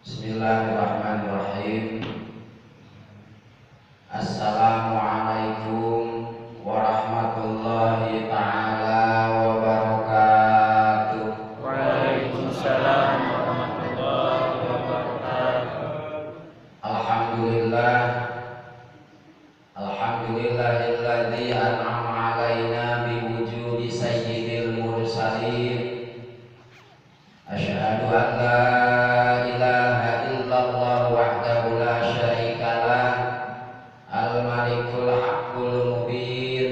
Bismillahirrahmanirrahim. Assalamualaikum warahmatullahi ta'ala wabarakatuh. Waalaikumsalam warahmatullahi wabarakatuh. Alhamdulillah, alhamdulillahilladzi an'ama alaina biwujudi sayyidil mursalin. Asyhadu an la ilaha illallah wahdahu la syarikalah, al-malikul haqqul mubin,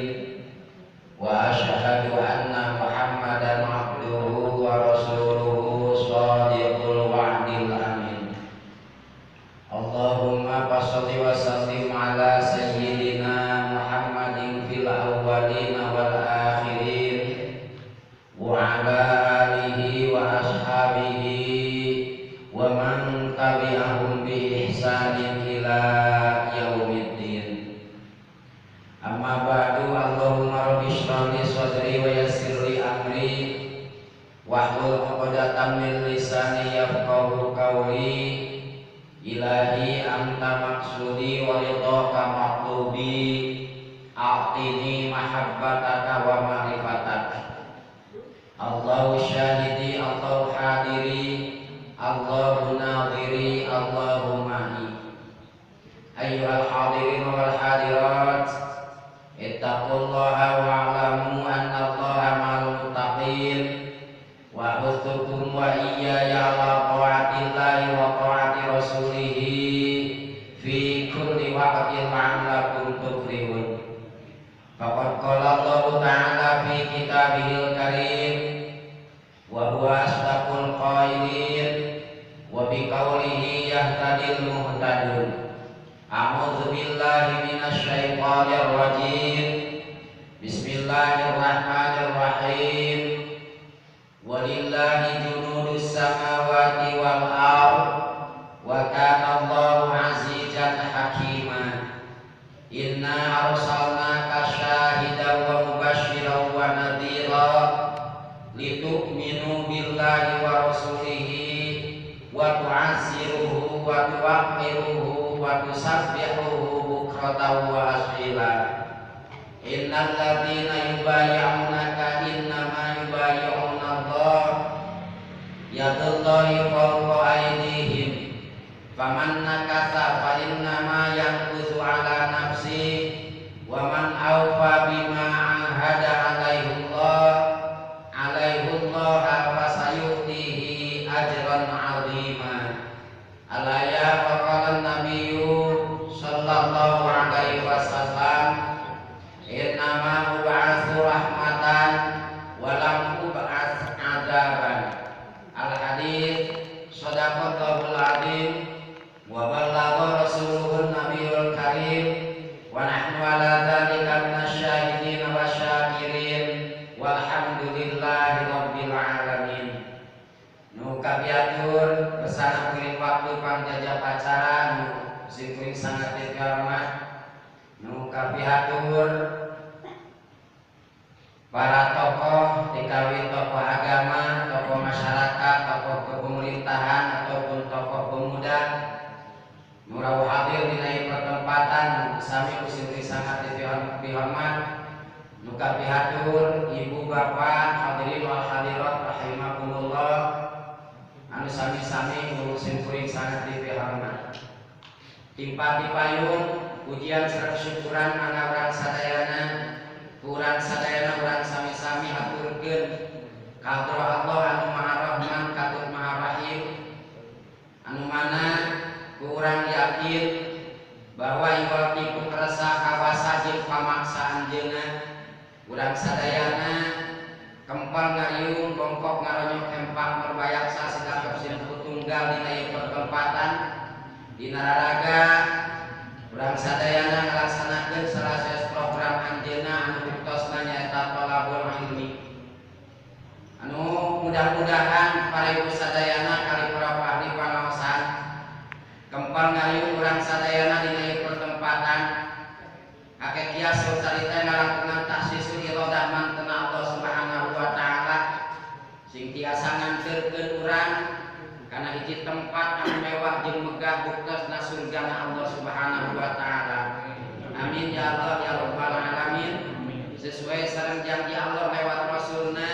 wa asyhadu anna muhammadan abduhu wa rasuluhu shadiqul wa'dil amin. Allahumma fasholli wa sallim ala sayyidina Muhammadin fil awwalin wal akhirin wa ala alihi wa ashabihi wa man tabi'ahum bi ihsanin ila yaumiddin. Amma ba'du. Allahumma rabbi shrah li sadri wa yassir li amri wahlul 'uqdatam min lisani yafqahu qawli. Ilahi anta maksudi wa ridhaka maqlubi, a'tini mahabbataka wa ma'rifataka. Allahu syahidi, Allahu hadiri, Allahu nadhiri, Allahu ma'i. Ayyuhal hadirin wal hadirat, ittaqullaha wa'lamu anna Allaha ma'al muttaqin, wa ustukum wa iyaya ala ta'atillahi wa ta'ati rasulihi fi kulli waqtin la'allakum tuflihun. Faqad qala Allahu ta'ala fi kitabihil karim wa huwa asdaqul qailin wa bi qawlihi yahtadil muhtadun. A'udzu billahi minasy syaithanir rajim. Bismillahirrahmanirrahim. Walillahi junudus samawati wal ardh wa kana Allahu azizan hakima. Inna arsalnaka syahidan wa mubasysyiran wa nadhira litu'minu billahi wa rasulihi wa tu'azziruhu wa tuwaqqiruhu wa tusabbihuhu bukratan wa asila. Innal ladzina yubayyi'unaka innama yubayyi'una Allah yadullahi fawqa aydihim faman nakatha fa innama yanqusu ala nafsi wa man awfa bima ahada alaihullah fasayutihi ajran 'azima. Alaya wa qala an-nabiyyu sallallahu alaihi wasallam, innama ub'atsu rahmatan wa lam ub'ats 'adzaban. Al-hadits. Shadaqallahul adzim wa ballagha rasuluhun nabiyul karim wa nahnu ala dzalika minasyahidin wa syakirin walhamdulillahi rabbil alamin. Nu kabiatur pesana kuring waktu pangjaja pacara nu sing kuring sangat dihormat. Nu kabiatur para tokoh dikawin tokoh agama, tokoh masyarakat, tokoh pemerintahan ataupun tokoh pemuda murau hadir di pertempatan sami usin sangat dihormat. Nuka pihatur ibu bapak hadirin wal hadirat rahimakumullah, anu sami-sami ngurusin kuring sangat dihormat. Timpa dipayung pujian sareng syukuran mangga urang sadayana, urang sadayana urang sami-sami haturkeun ka Allah anu Maha Rahman katut Maha Rahim, anu mana urang yakin bahwa iwal tipu kerasa kawasa jeung pamaksa anjeunna. Urang sadayana kempal ngariung bongkok ngaronyok empang merbayaksa sedang bersimpu tunggal dina ieu pertempatan dina raraga. Urang sadayana ngalaksanakeun salah program anjeunna anu buktosna nyaeta thalabul ilmi. Anu mudah-mudahan para ibu sadayana kali para ahli pangaosan kempal ngariung urang sadayana dina ieu pertempatan ake kias sarita ngalangkungan tahsisul iradah mantena Allah Subhanahu wa taala sing tiasa nganterkeun urang kana hiji tempat anu mewah sesuai sareng janji Allah lewat Rasulna,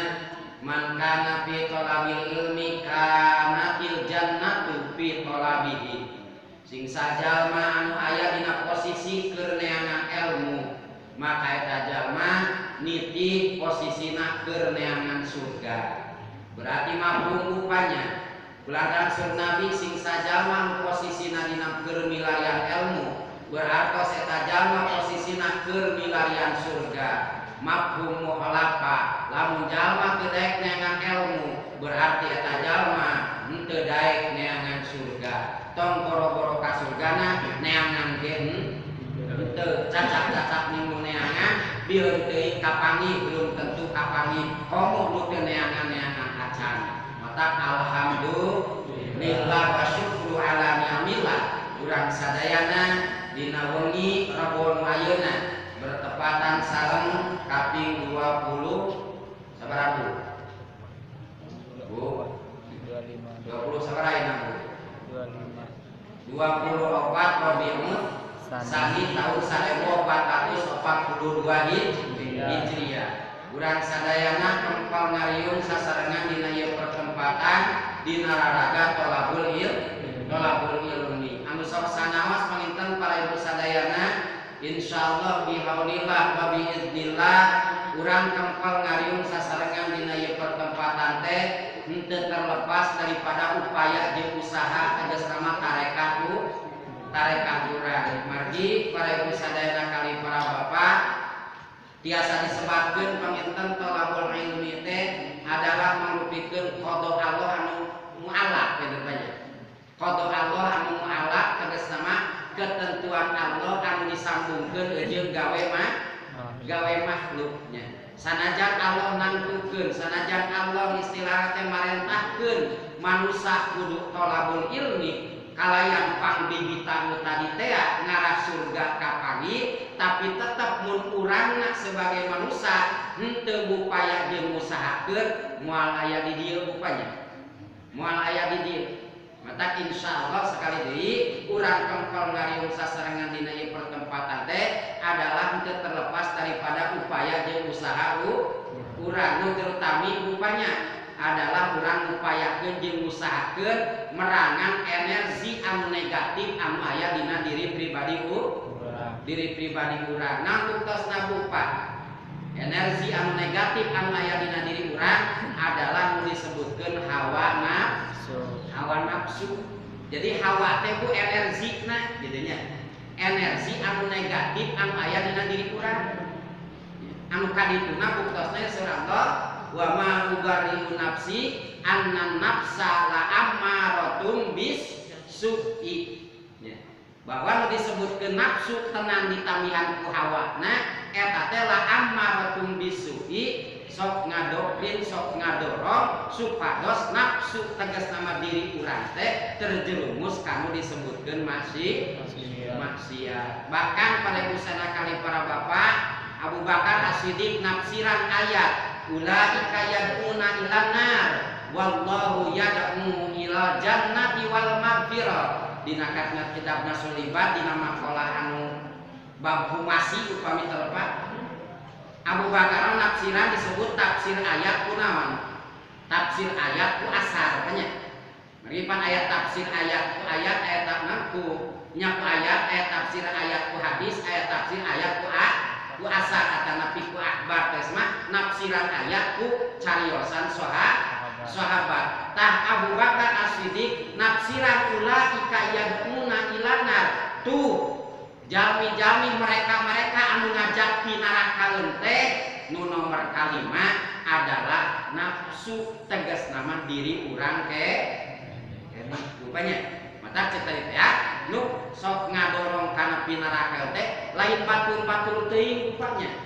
man kana fi talabil ilmi kana fil jannatu fi talabihi. Sing sajalma anu aya dina posisi keur neangan ilmu, maka eta jalma nitih posisina keur neangan surga. Berarti mafhum rupanya Bulan sur Nabi sing sajalma posisina dina keur milarian ilmu, berarti eta jalma posisina keur milarian surga. Mafhum mukhalafah, lamun jalma teu daek neangan ilmu, berarti eta jalma henteu daek neangan surga. Tong boro-boro ka surgana neangan ge henteu cacak-cacak minggu neangan, bieu teuing kapangi belum tentu kapangi. Komo nu teu neangan-neangan acan. Mata alhamdulillah wa syukru ala ni'amillah. Urang sadayana dina wengi Rabu ayeuna bertepatan sareng kaping 20 sabaraha Bu? 20 sabaraha Bu? 24 Rabiul Tsani tahun 1442 Hijriah. Urang sadayana kempal ngariung sasarengan dina ieu pertempatan dina raraga tolabul ilmi. Anu sok sanaos panginten para ibu sadayana, insyaallah bihaulillah wa biiznillah urang kempal ngariung sasarengan dina ieu pertempatan teh henteu terlepas daripada upaya jeung usaha kagesna tarekah urang. Margi para ibu sadayana kali para bapak tiasa disebutkeun panginten tolabul ilmi teh adalah mangrupikeun qada Allah anu mu'allaq teh banyak. Qada Allah anu mu'allaq tegasna ketentuan Allah anu disambungkeun jeung gawe makhluknya. Sanajan Allah nangtukeun, sanajan Allah istilahna teh marentahkeun manusia kudu tolabul ilmi kalayan pangbibita tadi teh ngarah surga kapangi, tapi tetap mun urangna sebagai manusia henteu upaya jeung ngusahakeun moal aya di dieu upanya. Moal aya di dieu. Mata insyaallah sekali deui urang kempel ngariung sasarengan dina ieu pertempatan teh adalah henteu terlepas daripada upaya jeung usaha urang nu terutami upanya adalah urang ngupayakeun jeung ngusahakeun merangan energi anu negatif anu aya dina diri pribadi urang. Nangtutosna bupa energi anu negatif anu aya dina diri urang adalah nu disebutkeun hawa nafsu. Jadi hawa teh ku energina gitu nya. Energi anu negatif anu aya dina diri urang. Anu kadituna buktosna surah wa ma ubarri'u nafsi annan nafsa la ammaratun bis su'i. Ya. Bahwa nu disebutkeun nafsu tenan ditamihan ku hawana eta teh la ammaratun bis su'i, sok ngadokrin sok ngadorong supados nafsu tegas nama diri urang teh terjerumus kanu disebutkeun maksiat. Bahkan pada busana kali para bapak Abu Bakar As-Siddiq nafsiran ayat ulaika yad'una ilan nar wallahu yad'u ila jannati wal maghfirah. Dina kitabna Sulibat dina maqalah anu bab humasi upami telepat Abu Bakar nafsiran disebut tafsir ayat kunaon? Tafsir ayat ku asar banyak. Meripan ayat tafsir ayat ku ayat ku nyaku ayat tafsir ayat ku hadis ayat tafsir ayat ku asar atana piku akbar tesma nafsiran ayat ku cariosan sahabat. Tah Abu Bakar As-Siddiq nafsiran ulaika yad'una ilanar tuh jalmi-jalmi mereka anu ngajak ti neraka teh nu nomor kalima adalah nafsu tegas nama diri urang ke rupanya. Mata cerita ya nu sok ngadorong kana pi neraka teh lain batur-batur teuing rupanya.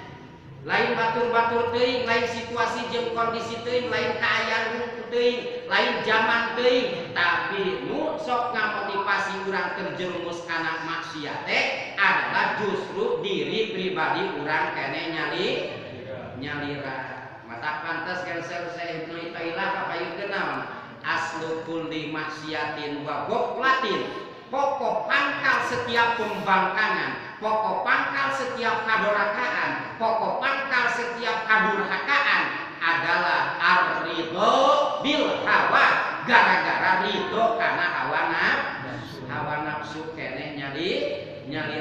Lain batur-batur teuing, lain situasi jeung kondisi teuing, lain kaayaan teuing, lain zaman teuing, tapi nu sok ngamotivasi urang terjerumus kana maksiat teh adalah justru diri pribadi urang kene nyalira. Mata pantes kan saya Ibnu Taimiyah kapayeukeun naon? Aslu kulli maksiatin wa ghaflatin. Pokok pangkal setiap pembangkangan, pokok pangkal setiap kadurhakaan, pokok pangkal setiap kadurhakaan adalah ar-ridho bil hawa, gara-gara ridho karena hawa nafsu kene nyali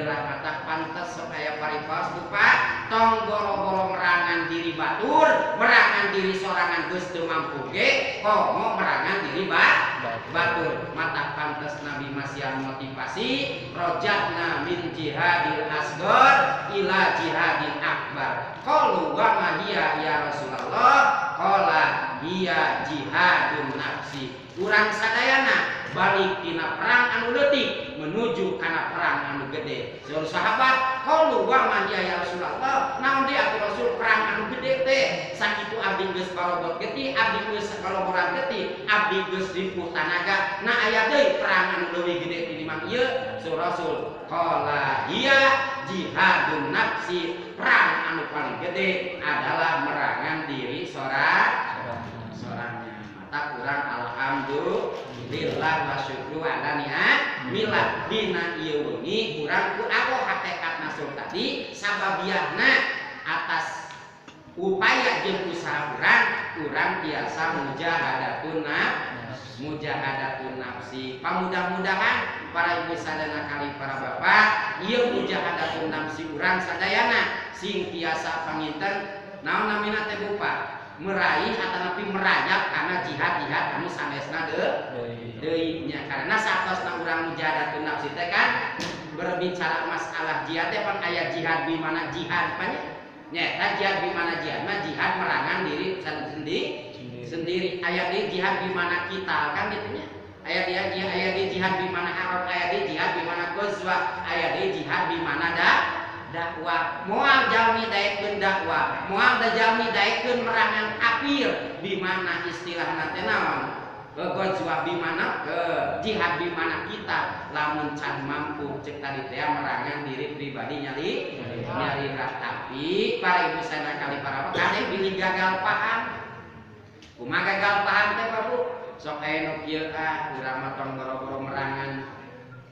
rahmata pantes supaya paripas lupa tong boro-boro merangan diri batur, merangan diri sorangan geus teu mampu ge, komo merangan diri batur. Mata pantes Nabi masih motivasi rojatna min jihadil asghar ila jihadil akbar. Qalu wa ma hiya ya Rasulullah? Qala hiya jihadun nafsi. Urang sadayana balik tina perang anu leutik menuju kana perang anu gede. Seluruh sahabat qalu wa man ya Rasulullah, naon dia atuh Rasul perang anu gede teh? Sakitu abdi geus barobot geuti, abdi geus kaloboran geuti, abdi geus rimpuh tanaga. Na aya deui perang anu leuwih gede tinimbang ieu? Rasul qala hiya jihadun nafsi. Perang anu paling gede adalah merangan diri sorangnya. Mata kurang alhamdulillah wa syukru ala ni'amillah dina ieu wengi urang ku aku hakikat nasur tadi sababiahna atas upaya jeung usaha urang biasa mujahadatun nafsi. Pamudah-mudahan para ibu sadana kali para bapak ieu mujahadatun nafsi urang sadayana sing tiasa panginten naon namina teh bupa meraih atanapi merayap karena jihad anu sanesna deui nya karena saatosna urang mujahadatun nafsi teh kan berbicara masalah jihad teh pan aya jihad di mana jihad panya nyata jihad di mana jihad mah jihad merangan diri sendiri aya di jihad di mana kita kan gitu nya aya di jihad di mana harot aya di jihad di mana ghazwa aya di jihad di mana dakwah moal jalmi daekeun dakwah moal da jalmi daekeun merangan kafir di mana istilahna teh naon ghazwa di mana jihad di mana kita lamun can mampu cek tadi teh merangan diri pribadi nyari tapi para ibu sadaya kali para kadang bilih gagal paham kumaha gagal paham teh Babu sok aya nu kieu urang mah tong boro-boro merangan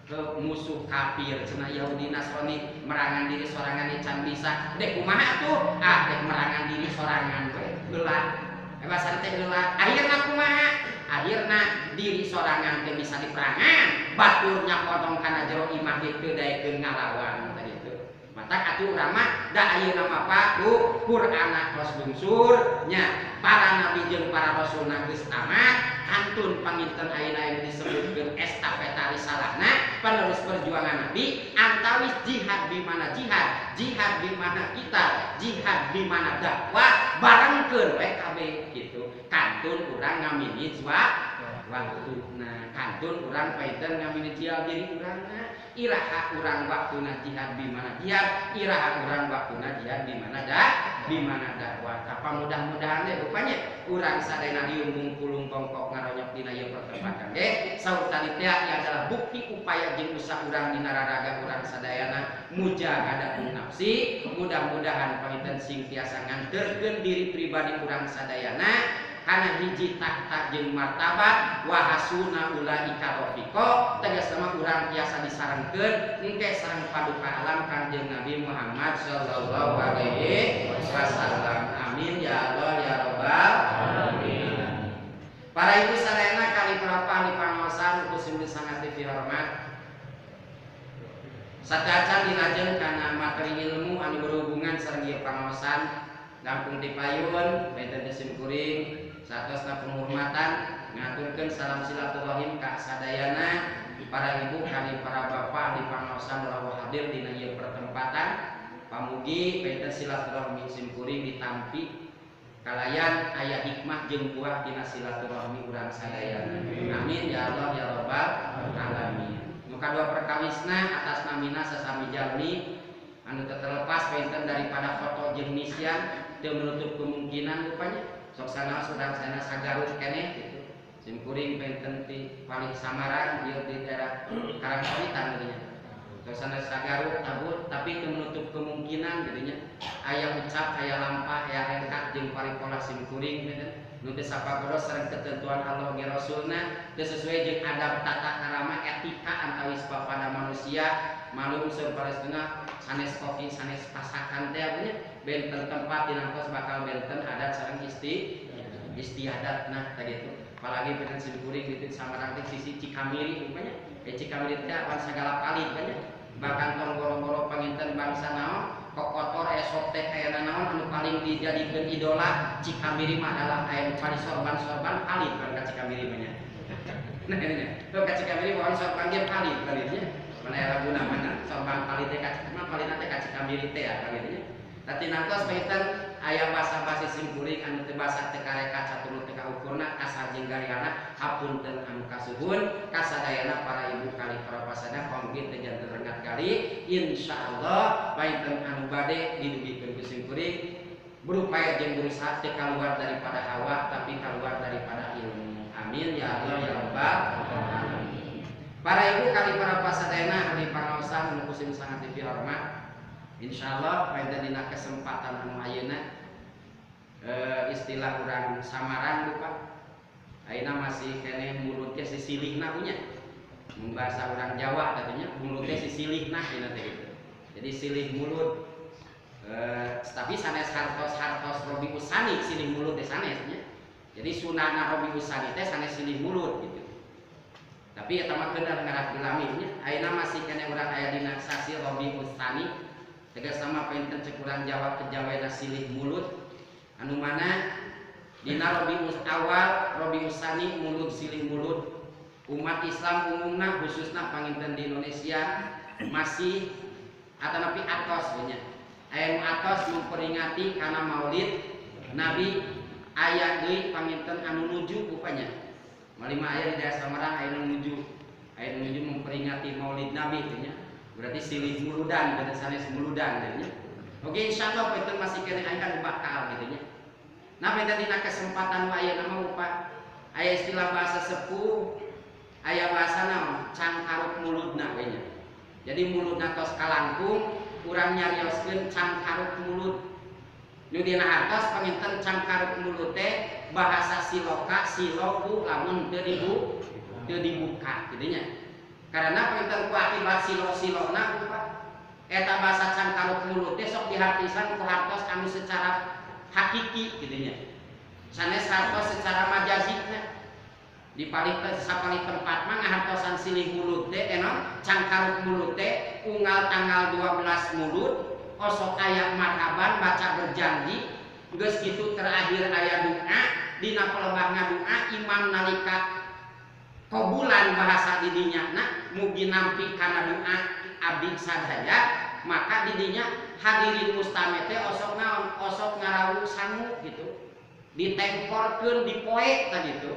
ke musuh kafir cenah Yahudi Nasrani merangan diri sorangan can bisa dek kumaha tuh dek merangan diri sorangan we geula bahasa teh geula akhirna kumaha akhirna diri sorangan teh bisa diperangan baturnya potong kana jero imah teu daekeun ngalawan tadi itu mata atuh urang mah da ayeuna mah Pak Qur'ana tos lungsur nya para nabi jeung para rasulna geus tamat kantun panginten ayeuna disebutkeun estafeta risalahna penerus perjuangan nabi antawis jihad di mana jihad di mana kita jihad di mana dakwah barengkeun we kabeh kitu kantun urang ngaminit waktuna kantun urang painten ngaminit diri urangna iraha urang waktuna jihad di mana jihad iraha urang waktuna jihad di mana dakwah apa mudah-mudahan deh rupanya urang sadayana diumbung pulung kongkok ngaronyok dina ieu pertempatan ge saur tadi teh adalah bukti upaya jeung usaha urang dina raraga urang sadayana mujahadatun nafsi. Mudah-mudahan panginten sing tiasa nganterkeun diri pribadi urang sadayana kana hiji tahta jeung martabat wa hasuna ulaika rafiqa tegas nama urang tiasa disarengkeun engke sareng paduka alam Kanjeng Nabi Muhammad sallallahu alaihi wasallam. Amin ya Allah ya rabbal alamin. Para ibu sadayana kali berapa ahli pangaosan kusim sangat dihormat sadacan dinajeng kana materi ilmu anu berhubungan sareng ieu pangaosan Lampung Dipayun benten Desim Kuring satosna penghormatan ngaturkeun salam silaturahim ka sadayana para ibu kali para bapak di pangaosan rawuh hadir dina ieu pertempatan pamugi benten silaturahmi simkuring ditampi kalayan aya hikmah jeung buah dina silaturahmi urang sadayana. Amin ya Allah ya rabbal alamin. Nu kadua perkawisna atas namina sasami jalmi anu terlepas benten daripada foto jeung misian teu menutup kemungkinan rupanya sok sana surang sana sagarut keneh gitu simkuring benten ti paling samaran ieu di daerah Karangpawitan gitu nya sok sana sagarut tabut tapi teu menutup kemungkinan gitu nya aya ucap aya lampah aya rengkat jeung paripola simkuring benten nu teu sapagoros sareng ketentuan Allah ge Rasulna teu sesuai jeung adab tata krama etika antawis pada manusia malum saparesna sanes kopi sanes pasakan teh nya benten tempat dinangtos bakal benten adat sareng istiadat. Nah tadi itu apalagi pengen simkuring gitu samarang teh sisi Cikamiri umpamanya Cikamiri teh apan sagala palit banyak bahkan tong goro-goro panginten bangsa naon kokotor esok teh kayana naon anu paling dijadikeun idola Cikamiri mah adalah aya cari sorban-sorban palit kan ka Cikamiri banyak. Nah ini tuh ka Cikamiri bawa sorban ge palit palitnya mana laguna mana sorban palit teh ka palit teh ka Cikamiri teh ya palitnya. Tati nangtos panginten aya basa-basi simkuring anu teu basa teu kareka caturut teu kaukurna kasajeng galiana hapunten anu kasuhun kasadayana para ibu kali para pasana pamgih teh janten rengat kali insyaallah panginten anu bade didugikeun ku simkuring berupaya jeung berusaha teu kaluar daripada hawa tapi kaluar daripada ilmu. Amin ya Allah ya rabbal alamin. Para ibu kali para pasadayana ahli pangaosan anu kusim sangat dihormat, insyaallah pada dina kesempatan anu ayeuna istilah urang samaran lupa ayeuna masih kene mulutnya sisilihna punya bahasa urang Jawa katanya mulutnya sisilihna dina teh gitu. Jadi silih mulut tapi sanes hartos Robi Usani silih mulut teh sanesnya. Jadi sunahna Robi Usani teh sanes silih mulut gitu. Tapi eta mah bener ngarak dilaminnya ayeuna masih kene urang aya dina sasi Robi Usani tegas sama painten cekurang Jawa kejawaina silih mulut anu mana dina Robiul Awal Robiul Tsani mulut silih mulut umat Islam umumna khususna panginten di Indonesia masih atanapi atos nya aya atos memperingati kana Maulid Nabi aya deui panginten anu nuju rupanya malima aya di daerah Samarang aya nuju memperingati Maulid Nabi nya berarti silih muludan dan sanes muludan gitu. Oke insyaallah itu masih kena akan bakal gitu nya. Nah pada dina kesempatan aya nama lupa aya istilah bahasa sepuh aya bahasa naon cangkaruk muludna we nya. Jadi muludna tos kalangkung urang nyarioskeun cangkaruk mulut. Nu dina hartos panginten cangkaruk mulut teh bahasa siloka siloku lamun teu dibuka gitu nya. Karena panginten ku akibat silo-silona eta bahasa cangkaruk mulut teh sok dihartisan ku hartos anu secara hakiki kitu nya. Sanes hartos secara majazina. Di paling sapali tempat mah ngahartosan silih mulut teh enon cangkaruk mulut teh unggal tanggal 12 mulut osok aya marhaban baca berjanji geus kitu terakhir aya doa dina pelebahna doa imam nalika kobulan bahasa didinya mugi nampi kana doa abdi sadaya maka didinya hadirin mustame teh osok naon osok ngarawu sangu gitu ditengkorkeun dipoe tah gitu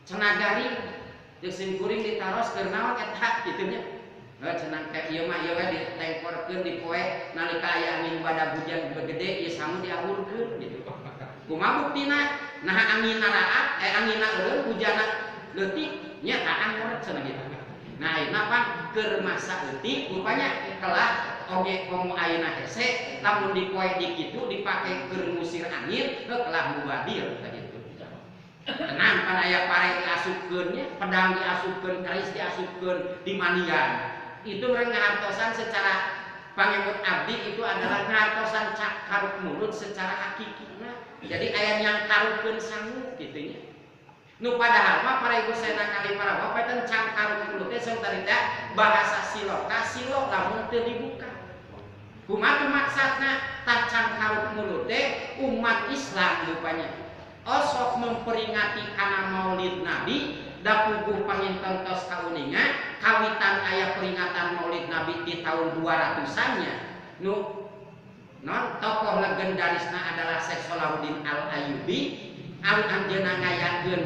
cenah garing jeung simkuring ditaros keur naon eta kitu nya cenah ka ieu mah ieu we ditengkorkeun dipoe nalika aya angin badag hujan gede ieu sangu diahurkeun gitu kumaha buktina nah angin naraat angin eureun hujanna leutik nya taang urang cenah gitu. Nah, ieu pan keur masa leutik rupanya kelah oge komo ayeuna hese lamun dipoe di kitu dipake keur ngusir angin kelah mubadir tah gitu. Tenang pan aya pare diasupkeun nya, pedang diasupkeun, keris diasupkeun di mandian. Itu urang ngahartosan secara pangemut abdi itu adalah ngahartosan cangkaruk mulut secara hakikina. Jadi aya yang karukeun sangu kitu nya. Nu padahal mah para ibu saya kali para bapak dan cangkaruk mulut teh sautarita bahasa siloka silo lamun teu dibuka. Kumaha maksudna tah cangkaruk mulut teh umat Islam rupanya. Osok memperingati kana Maulid Nabi da puguh panginten tos kauninga kawitan aya peringatan Maulid Nabi di tahun 200-annya. Nu non tokoh legendarisna adalah Syekh Salahuddin Al-Ayyubi anu anjeunna ngayakeun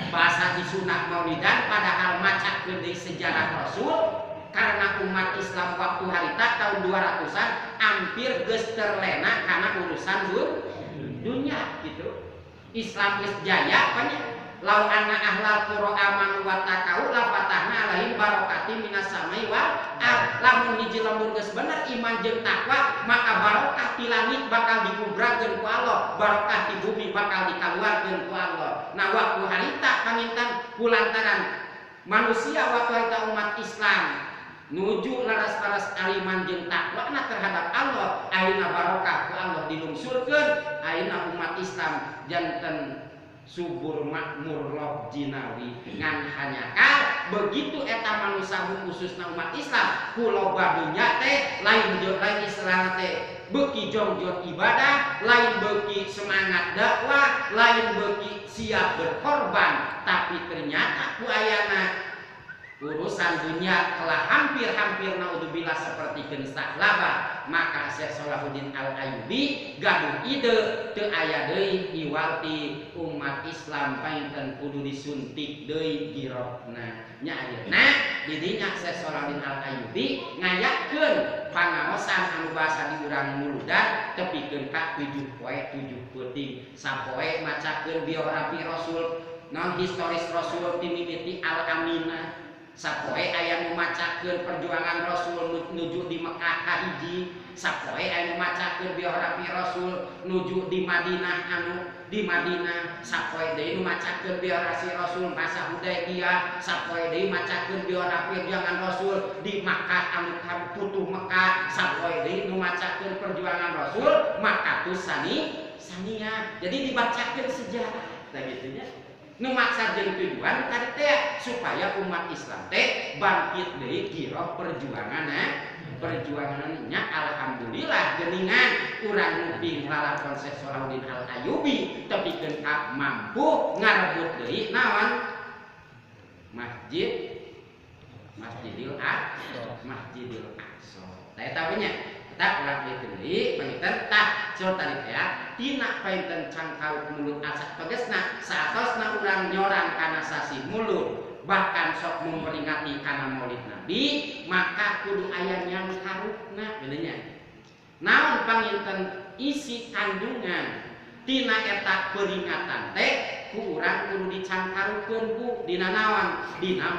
bahasa disunah maulidan padahal macakeun deui sejarah Rasul karena umat Islam waktu harita tahun 200-an hampir geus terlena karena urusan dunia gitu. Islam geus jaya banyak lau anna ahlal qura amanu wa taqau la fatahna alaihim barokati minas samai wal ard. Lamun hiji lembur geus bener iman jeung takwa, maka barokah ti langit bakal dikubrakeun ku Allah, barokah ti bumi bakal dikaluarkeun ku Allah. Nah waktu harita pamintan kulantaran manusia waktu harita umat Islam nuju laras-laras aliman jeung takwana terhadap Allah, ayeuna barokah ku Allah dilungsurkeun, ayeuna umat Islam janten subur makmur roh jinawi ngan hanyakan begitu eta manusia khususna umat Islam kuloba dunya teh lain istilahna teh beuki jongjot ibadah, lain beuki semangat dakwah, lain beuki siap berkorban, tapi ternyata ku ayana urusan dunia telah hampir-hampir naudzubillah seperti gensak laba. Maka Syekh Salahuddin Al-Ayyubi gaduh ide teu aya deui iwalti umat Islam painten kudu disuntik deui girohna. Nya ayeuna di dinya Syekh Salahuddin Al-Ayyubi ngayakeun pangaosan anu basa di urang muludan tepikeun ka 7 poe 7 peuting. Sapoe macakeun biografi Rasul non historis Rasul timimiti Al-Aminah. Sapoe aya nu macakeun perjuangan Rasul nuju di Mekah ka hiji, sapoe aya nu macakeun biografi Rasul nuju di Madinah di Madinah, sapoe deui nu macakeun biografi Rasul masa Hudaybiyah, sapoe deui macakeun biografi perjuangan Rasul di Makkah anu putuh Mekah, sapoe deui nu macakeun perjuangan Rasul Makkah tu sania. Jadi dibacakeun sejarah tah kitu nya. Nu maksud jeung tujuan tadi teh supaya umat Islam teh bangkit deui giroh perjuangannya. Alhamdulillah geuningan urang nguping lalakon Syekh Salahuddin Al-Ayyubi tepikeun ka mampu ngarebut deui naon Masjidil Aqsa. Tah eta nya kita ulang deui panginten tah so tadi teh tina painten cangkau mulut asa tegesna saatosna urang nyorang kana sasi mulut bahkan sok memperingati kana Maulid Nabi maka kudu aya nyang karupna bener nya. Naon panginten isi kandungan tina eta peringatan teh ku urang kudu dicangkarukeun ku dina naon dina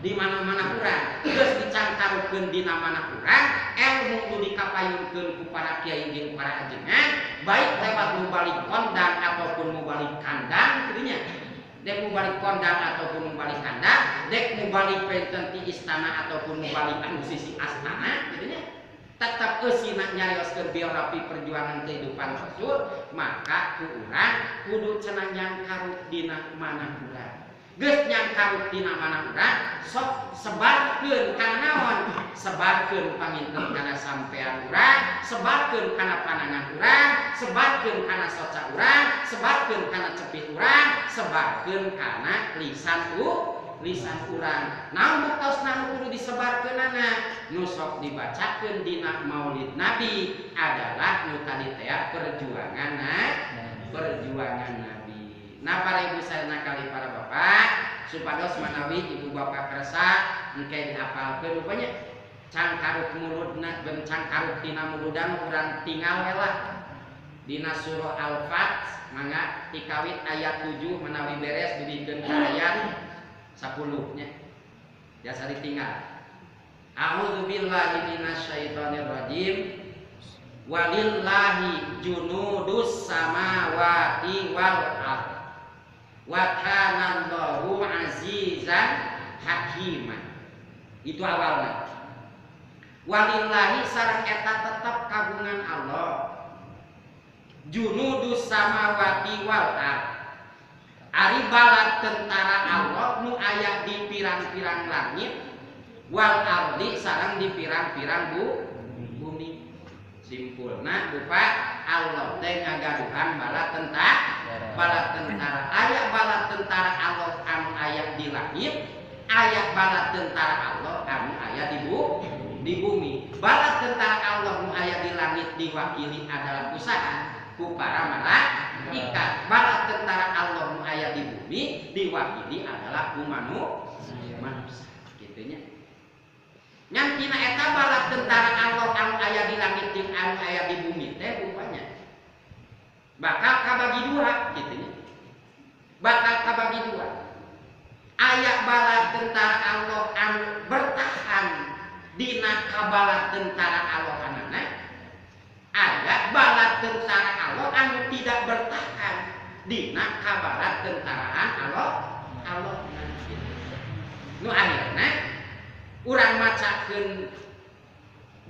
di mana-mana urang geus dicangkarukeun dina mana urang ilmu nu dikapayunkeun ku para kiai jeung para ajengan baik lewat mubalik kondang ataupun mubalik kandang kitu nya. Dek mubalik kondang ataupun mubalik kandang, dek mubalik penten ti istana ataupun mubalik anu sisi astana kitu nya. Tetep eusina nyarioskeun biografi perjuangan kehidupan Rasul, maka ku urang kudu cenah nyangkarup dina mana urang. Geus nyangkarup dina mana urang sok sebarkeun kana naon? Sebarkeun panginten kana sampean urang, sebarkeun kana panangan urang, sebarkeun kana soca urang, sebarkeun kana cepit urang, sebarkeun kana lisan urang. Namun buktos nu kudu disebarkeunana nu sok dibacakeun dina Maulid Nabi adalah nu tadi teh perjuangan Nabi. Nah para ibu sadana kali para bapak supados manawi ibu bapak kersa engke dihafalkeun rupanya cangkaruk mulutna jeung cangkaruk tina muludan urang tinggal we lah dina surah Al-Fat mangga tikawit ayat 7 menawi beres dibikeun ka ayat 10 nya. Biasa ditinggal. A'udzubillahi minasyaitonir rajim. Walillahi junudus samawati wal ardh. Wa kana Allahu azizan hakiman. Itu awalnya. Walillahi sareng eta tetep kagungan Allah. Junudus samawati wal ardh. Ari bala tentara Allah nu aya di pirang-pirang langit wal ardi sareng di pirang-pirang bumi. Simpulna rupa Allah teh ngagaduhan bala tentara. Aya bala tentara Allah anu aya di langit, aya bala tentara Allah anu aya di bumi. Bala tentara Allah nu aya di langit diwakili adalah usaha ku para malaikat. Bala tentara Allah nu aya di bumi diwakili adalah ku manusia. Kitu nya. Ngan tina eta bala tentara Allah anu aya di langit jeung anu aya di bumi teh rupanya bakal kabagi dua kitu nya. Bakal kabagi dua. Aya bala tentara kabalat tentara Allah anana aya balat tentara Allah anu tidak bertahan dina kabalat tentaraan Allah nu akhirna urang macakeun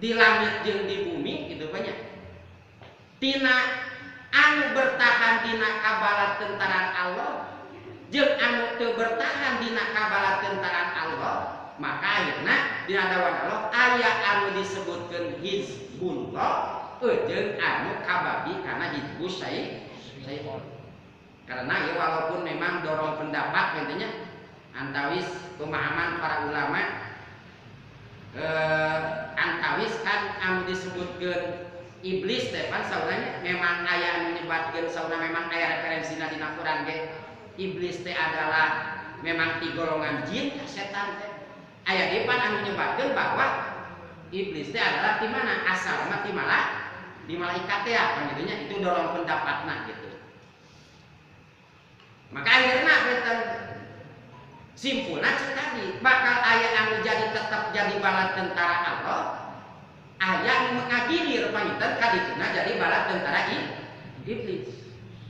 di langit jeung di bumi gitu banyak tina anu bertahan dina kabalat tentaraan Allah jeung anu teu bertahan dina kabalat tentaraan Allah maka akhirna dina dawan Allah aya anu disebutkeun Hizbullah jeung anu kabagi kana Hizbus Syaitan karena ya walaupun memang dorong pendapat intinya antawis pemahaman para ulama antawis kan anu disebutkeun iblis teh pan sauranya memang aya anu nyebatkeun saurna memang aya referensina dina Quran ge iblis teh adalah memang ti golongan jin setan teh aya ge pan anu nyebatkeun bahwa iblis teh adalah di mana asalna di malaikat teh apa gitu nya itu dorong pendapatna gitu maka akhirnya benten simpulna cek tadi bakal aya anu jadi tetap jadi balat tentara Allah aya anu mengagilir panginten kadituna jadi balat tentara iblis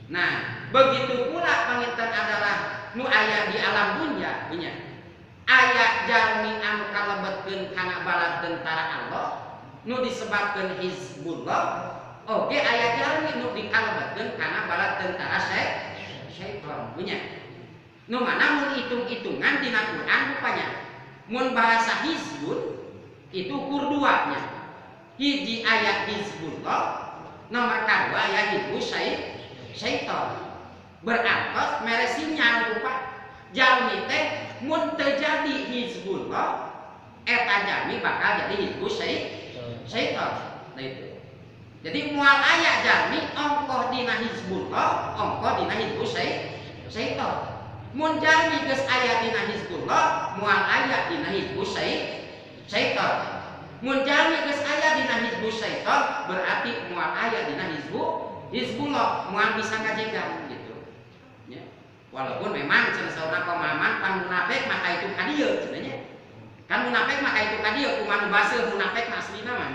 nah begitu pula panginten adalah nu aya di alam dunya nya aya jalmi anu kalebetkeun kana balat tentara Allah nu disebabkeun Hizbullah oge aya jalmi nu dikalebetkeun kana balat tentara syaitan punya nu mana mun hitung-hitungan dina Quran rupanya mun bahasa Hizbun itu kurduanya hiji ayat Hizbullah nomor kedua aya Hizbus Syaitan berartos mere sinyal rupa jalmi teh mun terjadi Hizbullah eta jalmi bakal jadi Hizbus Syaitan nah itu jadi mual aya jalmi ongkoh dina Hizbullah ongkoh dina Hizbus Syaitan mun jalmi geus aya dina Hizbullah mual aya dina Hizbus Syaitan mun jalmi geus aya dina Hizbus Syaitan berarti mual aya dina Hizbullah mual bisa ngajegan gitu ya walaupun memang cenah saurna pemahaman pan munafik maka itu kadieu cenanya kan munafik maka itu kadieu kumaha baseuh munafik aslina mah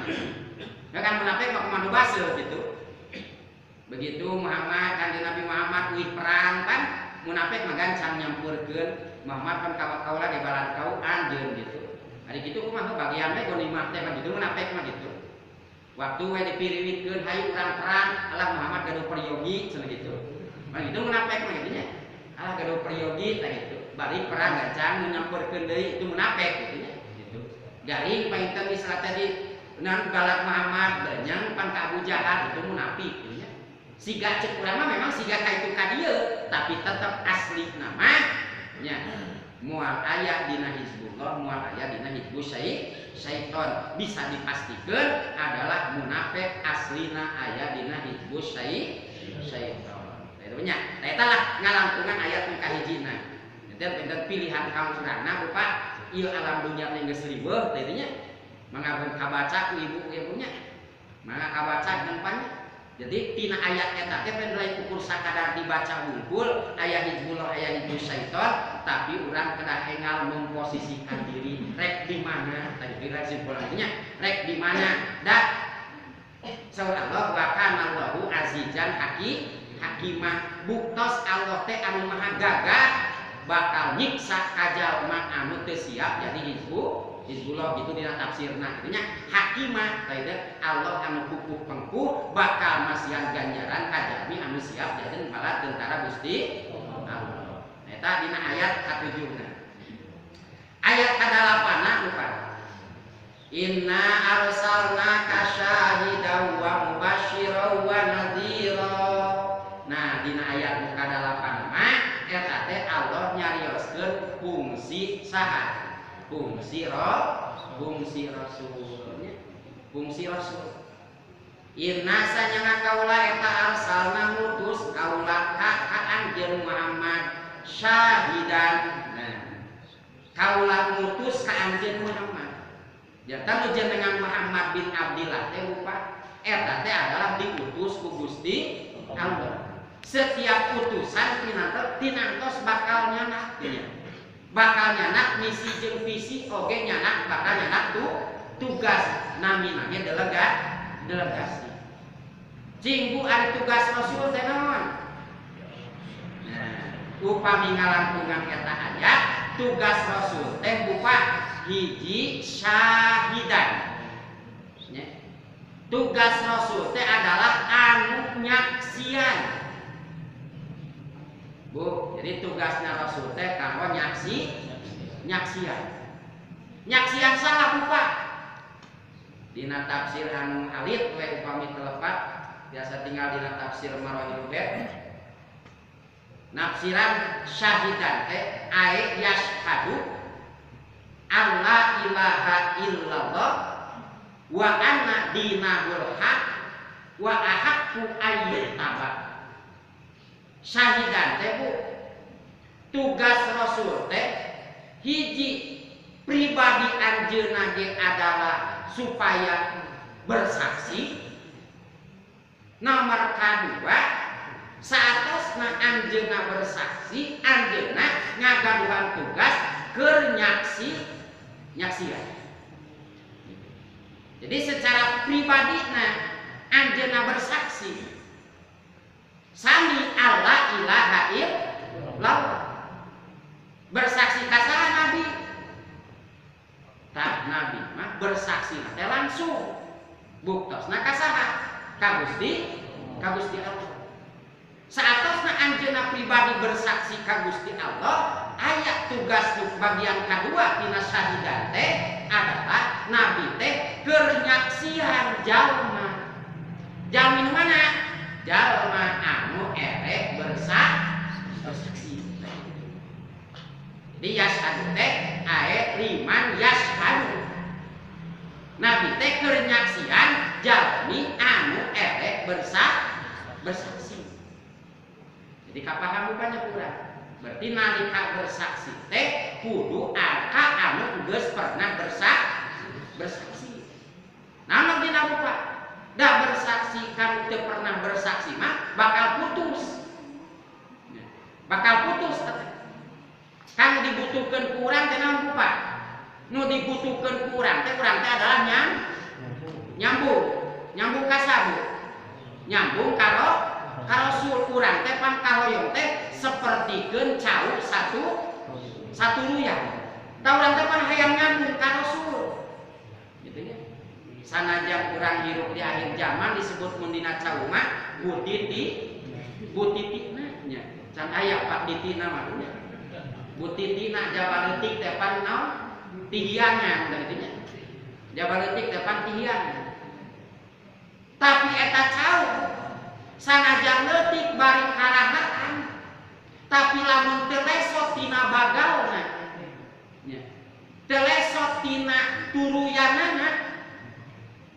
ya kan munafik mah kumaha baseuh gitu begitu Muhammad kanjeng Nabi Muhammad wih perang kan munafik mah gancang nyampurkeun Muhammad kan kaula ge balat kau anjeun gitu ari kitu kumaha bagian we ghanimah teh gitu munafik mah gitu waktu we dipiriwitkeun hayu urang perang alah Muhammad gaduh peryogi cenah gitu mah gitu munafik mah gitu nya alah gaduh peryogi teh gitu bari perang gancang nyampurkeun deui itu munafik gitu nya gitu garing painten isra tadi nan galak Muhammad benyang pan ka Abu Jahal itu munafik gitu nya siga cek urang mah memang siga ka itu ka dieu tapi tetap asli nama nya mual aya dina Hizbullah mual aya dina Hizbus Syaitan bisa dipastikan adalah munafik aslina aya dina Hizbus Syaitan itu nya eta lah ngalangkungan ayat nu kahijina dan pilihan kaum urangna rupa ieu alam dunya teh geus ribeuh teh nya mangga kabaca ibu-ibunya mangga kabaca gempanya jadi tina ayat eta teh lain ukur sakadar dibaca wungkul aya Hizbullah aya Hizbus Syaitan tapi urang kedah engal memposisikan diri rek di mana tadi kira simpulannya rek di mana dak saur Allah wa kana Allahu azizan hakimah buktos Allah teh anu maha gagah bakal nyiksa kajalma anu teu siap jadi Hizbullah gitu dina tafsirna artinya hakimah teh Allah anu kukuh pengkuh bakal masihan ganjaran kajalmi anu siap jadi balat tentara Gusti Allah eta dina ayat ka-7 ayat ka-8 lupa inna arsalnaka syahidan wa mubasysyiran wa nadhira nah dina ayat ka-8 mah eta teh Allah nyarioskeun fungsi saha fungsi rasul inna sanyana kaula eta arsalna ngutus kaula ka anjeun Muhammad syahidan nah kaula ngutus ka anjeun Muhammad jata nu jenengan Muhammad bin Abdillah teh rupa eta teh adalah diutus ku Gusti Allah setiap utusan tinantos bakal nyanak bakal nyanak misi jeung visi oge nyanak bakal nyanak tugas namina ge delegasi. Cinggu ada tugas Rasul teh naon? Nah, upami ngalantungan eta aya tugas Rasul teh buka hiji syahidan. Tugas Rasul teh adalah anu nyaksian. Bu, jadi tugasnya Rasul teh kanggo nyaksian. Nyaksian salah buka. Dina tafsir anu alit we upami telepat biasa tinggal dina tafsir Marohil Bet. Nafsiran syahidan teh ai yashhadu alla ilaha illallah wa anna dinahul haq wa ahaqqu ayyataba. Syahidan teh Bu, tugas Rasul teh hiji pribadi anjeunna ge adalah supaya bersaksi. Nomor kedua, saatosna anjeunna bersaksi, anjeunna ngagaduhan tugas keur nyaksian. Jadi secara pribadina anjeunna bersaksi sami alla ilaha illallah. Bersaksi ka saha Nabi? Tak Nabi mah bersaksi teh langsung. Buktosna ka saha? Ka Gusti Allah. Saatosna anjeunna pribadi bersaksi ka Gusti Allah, aya tugas bagian kedua tina syahidan teh adalah Nabi teh keur nyaksian jalma. Jalma nu mana? Jalma anu erek bersaksi. Jadi yashhadu teh ae liman yashhadu. Nabi teh keur nyaksian jalmi anu erek bersaksi. Jadi kapaham banyak kurang. Berarti nalika bersaksi teh kudu aka anu geus pernah bersaksi. Namun dina rupa da bersaksi kan teu pernah bersaksi mah bakal putus. Kan dibutuhkeun ku urang teh naon rupa? Nu dibutuhkeun ku urang teh adalah nyambung ka sabu. Nyambung karo sul urang teh pan kahoyong teh sapertikeun cau satu luyang. Da urang teh pan hayang nyambung karo sul. Gitu ya. Sanajan urang hirup di akhir zaman disebut mun dina cau mah butitina nya. Can aya Pak Ditina mah. Butitina jabaleutik teh pan naon? Tihiangan gitu nya. Jabaleutik teh pan tihiangan. Tapi eta cau sanajan leutik bari karahaan, tapi lamun teu lesot tina bagalna, teu lesot tina turuyanana,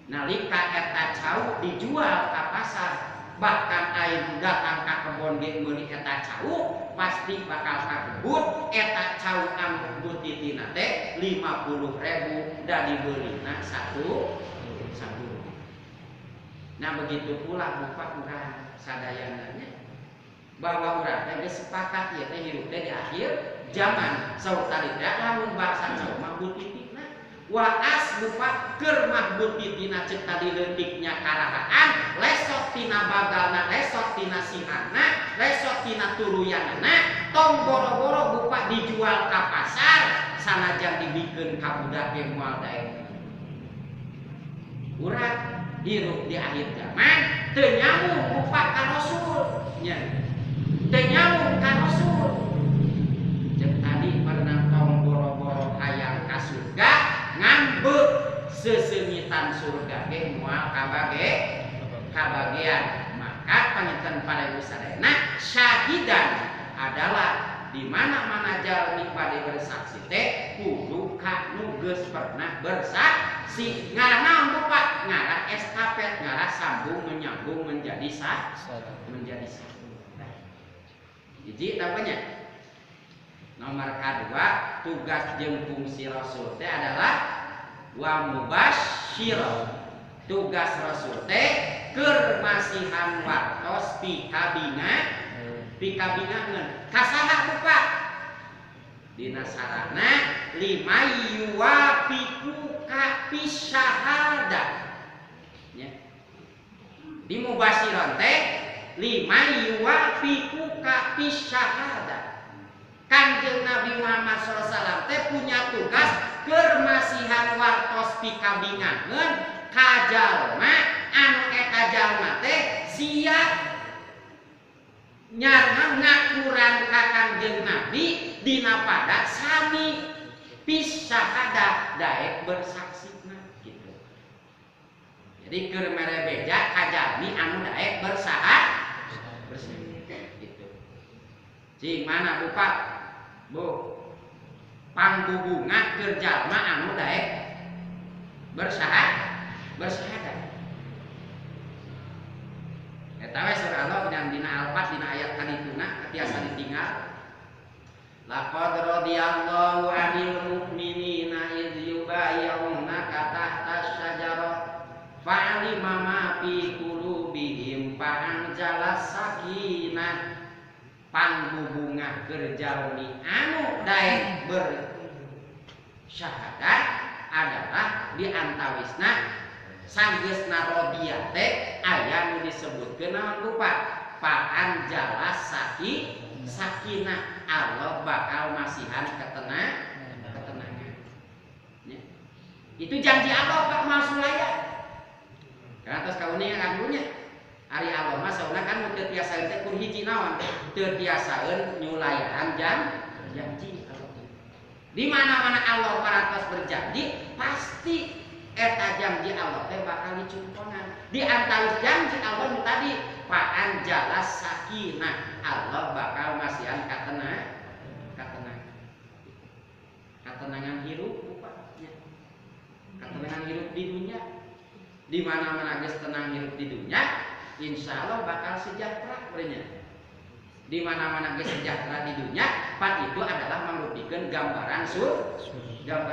nalika eta cau dijual ka pasar, bahkan aing datang ka kebon ge meuli eta cau, pasti bakal kagebut eta cau anu butitina teh 50.000 da dibeulina satu. Nah begitu pula buka urang sadayananya bahwa urang teh geus sepakat ieu teh hirup teh di akhir zaman. Saur tadi teh lamun bahasa Jawa mah butitina wa asbupa keur mah butitina ceuk tadi leutiknya karahaan lesot tina bagalna, lesot tina sihana, lesot tina turuyanana, tong boro-boro buka dijual ka pasar sanajan dibikeun ka budak ge moal daek. Urang hirup di akhir zaman teu nyambung upah ka Rasul nya. Teu nyambung ka Rasul. Ceuk tadi pernah tong boro-boro hayang ka surga ngambek sesengitan surga ge moal kabagean. Maka panginten pada sadayana syahidan adalah di mana-mana jalmi pada bersaksi teh kudu ka nu geus pernah bersaksi. Ngaranna naon Pak? Ngaran estafet, ngaran sambung menyambung menjadi satu. Hiji namanya. Nomor kedua, tugas jeung fungsi Rasul teh adalah wa mubasysyir. Tugas Rasul teh keur masihan wartos pikabingaeun. Kasaha Pak? Dina sarana lima yuwafiku ka pisyahada. Ya. Di mubasyiron teh lima yuwafiku ka pisyahada. Kanjeng Nabi Muhammad SAW teh punya tugas kermasihan wartos pikabingankeun ka jalma anu eta jalma teh siap nyarna ngakuran ka Kanjeng Nabi dina pada sami pisyahada daek bersaksina gitu. Jadi keur mere beja ka jalmi anu daek bersahat gitu. Cing mana Bu Pak? Bu, pangbubungan keur jalma anu daek bersahadat. Eta we surah Allah dina Al-Fat dina ayat kadituna tiasa ditinggal. Laqad radiyallahu 'anil mu'minina idz yubayyi'unaka tahta asy-syajarah fa'alima ma fi qulubihim fa'anzalas sakinah. Panghubungan kerjalmi anu daek bersyahadat adalah diantawisna sanggeusna rodiyah teh aya nu disebutkeun naon rupa fa'anzalas sakinah. Allah bakal masihan ketenangan. Ya. Itu janji Allah Pak Masulaya. Karena terus kaunnya kan punya Ari Allah mah sauna kan teu tiasa teh kun hiji naon? Teu tiasaeun nyulayan janji Allah. Di mana-mana Allah parantos berjanji, pasti eta janji Allah teh bakal dicumpongan. Di antara janji Allah tadi, fa'an jalas sakinah, Allah bakal masihan katenangan hirup rupanya. Katenangan hirup di dunia. Di mana-mana geus tenang hirup di dunia, insya Allah bakal sejahtera berenya. Di mana-mana geus sejahtera di dunia, pan itu adalah merupakan gambaran surga.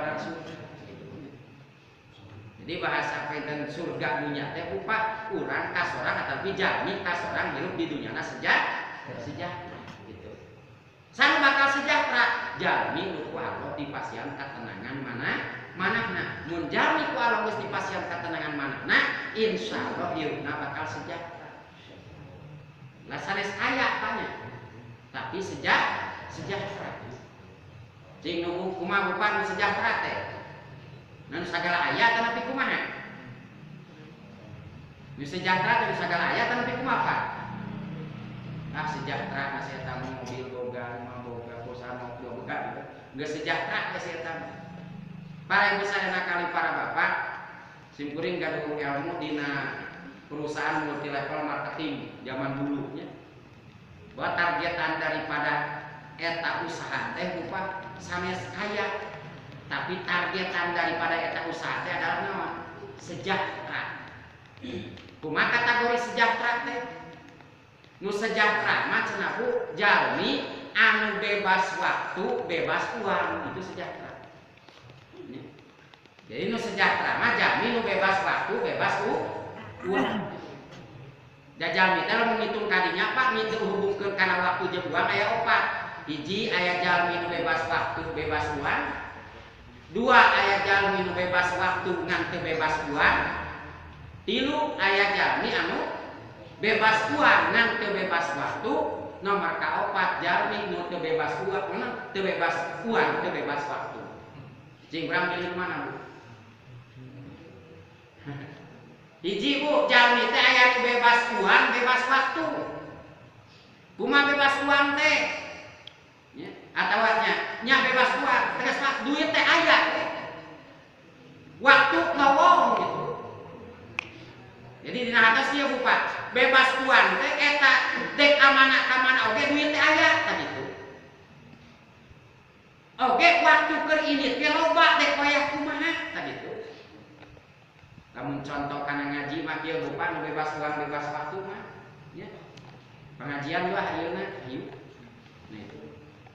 Jadi bahasa penten surga dunia teh rupa urang kasorang ataupun jalmi kasorang hirup di dunyana sejahtera gitu. San bakal sejahtera jalmi nu ku Allah dipasihan katenangan manahna. Mun jalmi ku Allah geus dipasihan katenangan manahna, insyaallah hirupna bakal sejahtera. Lah sanes aya tanya. Tapi sejahtera. Cing nu kumaha rupa nu sejahtera teh. Dan segala ayat tapi kumaha? Nu sejahtera dan segala ayat tapi kumaha? Ah sejahtera na saya tamu mobil boga, rumah boga, kosan mobil boga gitu. Geus sejahtera geus saya tamu. Para ibu sadayana kali para bapak, simkuring gaduh ilmu dina perusahaan multi level marketing zaman dulu nya. Bahwa targetan daripada eta usaha teh rupa sanes kaya. Tapi targetan daripada eta usaha teh adalah naon? Sejahtera. Kumaha kategori sejahtera teh? Nu sejahtera mah cenah Bu jalmi anu bebas waktu, bebas uang, itu sejahtera. Jadi nu sejahtera mah jalmi nu bebas waktu, bebas uang. Da jalmi teh lamun ngitung kadinya Pak ngitung hubungkeun kana waktu jeung uang aya opat. Hiji aya jalmi nu bebas waktu, bebas uang. Dua aya jalmi nu bebas waktu ngan teu bebas uang. Tilu aya jalmi anu bebas uang ngan teu bebas waktu. Nomor kaopat jalmi nu teu bebas uang ngan teu bebas uang, teu bebas waktu. Cing urang milih mana Bu? Hiji Bu, jalmi teh aya nu bebas uang, bebas waktu. Kumaha bebas uang teh? Atawanya nya bebas uang, tegas waktu duit teh aya teh. Waktu ngawong gitu. Jadi dina atas dia Bu Pak, bebas uang teh eta dek amanah ka mana oge duit teh aya tadi itu. Oge waktu keur ini teh loba dek wayah kumaha tadi itu. Lamun contoh kana ngaji mah kieu Bu Pak nu bebas uang bebas waktu mah nya. Pengajian lah ayeuna hayu. Nah itu.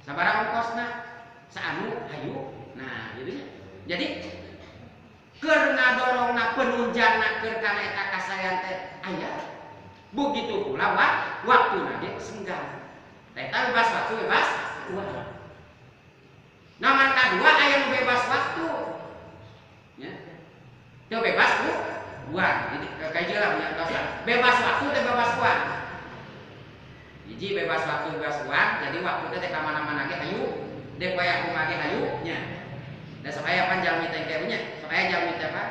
Sabaraha ongkosna? Saanu hayu. Nah, gitu nya. Jadi keur ngadorongna penunjangna keur kana eta kasayan teh aya. Begitu pula waktuna ge senggang. Eta bebas waktu bebas uang. Nomor kedua aya nu bebas waktu. Ya. Teu bebas uang. Jadi kayak lah punya dosa. Bebas waktu teh bebas uang. Hiji bebas waktu bebas uang, jadi waktu teh ka mana-mana ge hayu, dek wayah kumaha ge hayu nya. Da sok aya panjang teh teh nya, sok aya jalmi teh apa?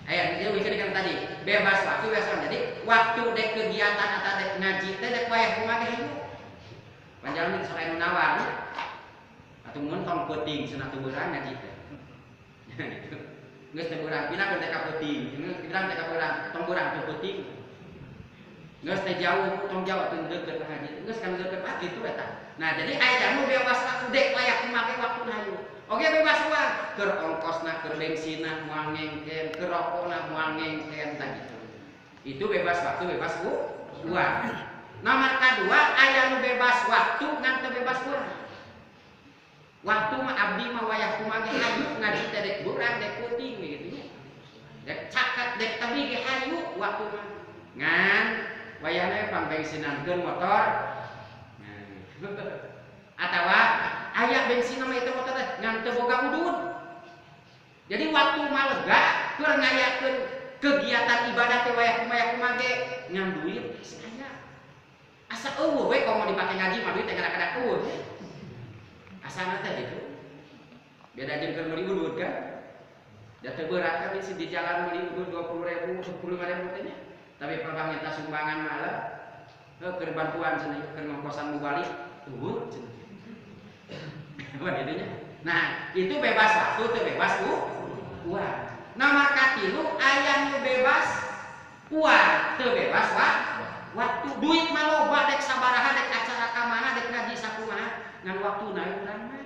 Aya itu kan tadi, bebas waktu bebas uang. Jadi waktu dek kegiatan atau dek ngaji teh dek wayah kumaha ge hayu. Panjang teh sok aya nu nawar. Atuh mun tong peuting cenah teu beurang ngaji teh. Gitu. Geus teh beurang pina teh ka peuting, pina teh ka beurang, tong beurang teu peuting. Geus teh jauh, tong jauh teu deukeut ngaji. Geus kan deukeut ah kitu eta. Nah, jadi aya jamu bebas waktu dek wayah kumaha ge waktu hayu. Oke bebas uang, keur ongkosna, keur bensinna moal ngengken, keur rokokna moal ngengken tah gitu. Itu bebas waktu, bebas uang. Nomor kedua aya nu bebas waktu ngan teu bebas uang. Waktu mah abdi mah wayah kumaha ge hayu ngaji teh dek beurang dek peuting gitu nya. Dek caket dek tebih ge hayu waktu mah. Ngan wayahna pambensinankeun motor. Atawa aya bensin mah itu motor teh ngan teu boga udud. Jadi waktu mah lega keur ngayakeun kegiatan ibadah teh wayah kumaha ge ngan duit saya. Asa eueuh we komo dipake ngaji mah duit teh kada-kada eueuh. Asana teh gitu. Beda jeung keur meuli udud kan. Da teu berat kan di jalan meuli udud 20.000, 15.000 teh nya. Tapi pernah minta sumbangan malah keur bantuan cenah keur ngongkosan balik eueuh cenah. Apa gitu nya. Nah, itu bebas waktu teu bebas uang. Nomor katilu aya nu bebas uang teu bebas waktu. Duit mah loba dek sabaraha dek acara ka mana dek ngaji sakumaha ngan waktuna urang mah.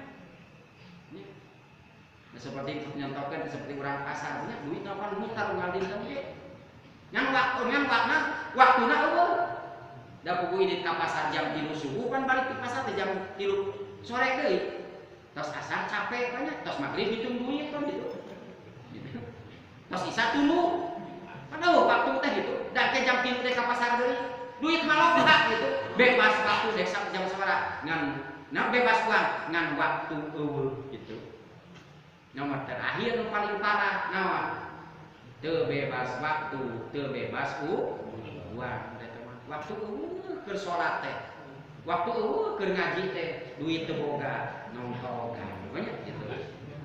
Nah, seperti nyontokeun seperti urang pasar nya duit naon mutar unggal dinten ge. Ngan waktuna eueuh. Da puguh idit ka pasar jam 3 subuh kan balik ke pasar teh jam 3 sore deui. Tos asar capek banyak, tos magrib hitung duit kan gitu. Tos isya tulu. Aduh waktu teh gitu. Da ke jam 3 teh ka pasar deui. Duit mah loba gitu. Bebas waktu dek jam sabaraha ngan bebas uang ngan waktu eueuh gitu. Nomor terakhir nu paling parah naon? Teu bebas waktu, teu bebas uang. Waktu eueuh keur salat teh. Waktu eueuh keur ngaji teh, duit teu boga, nongkogan banyak gitu.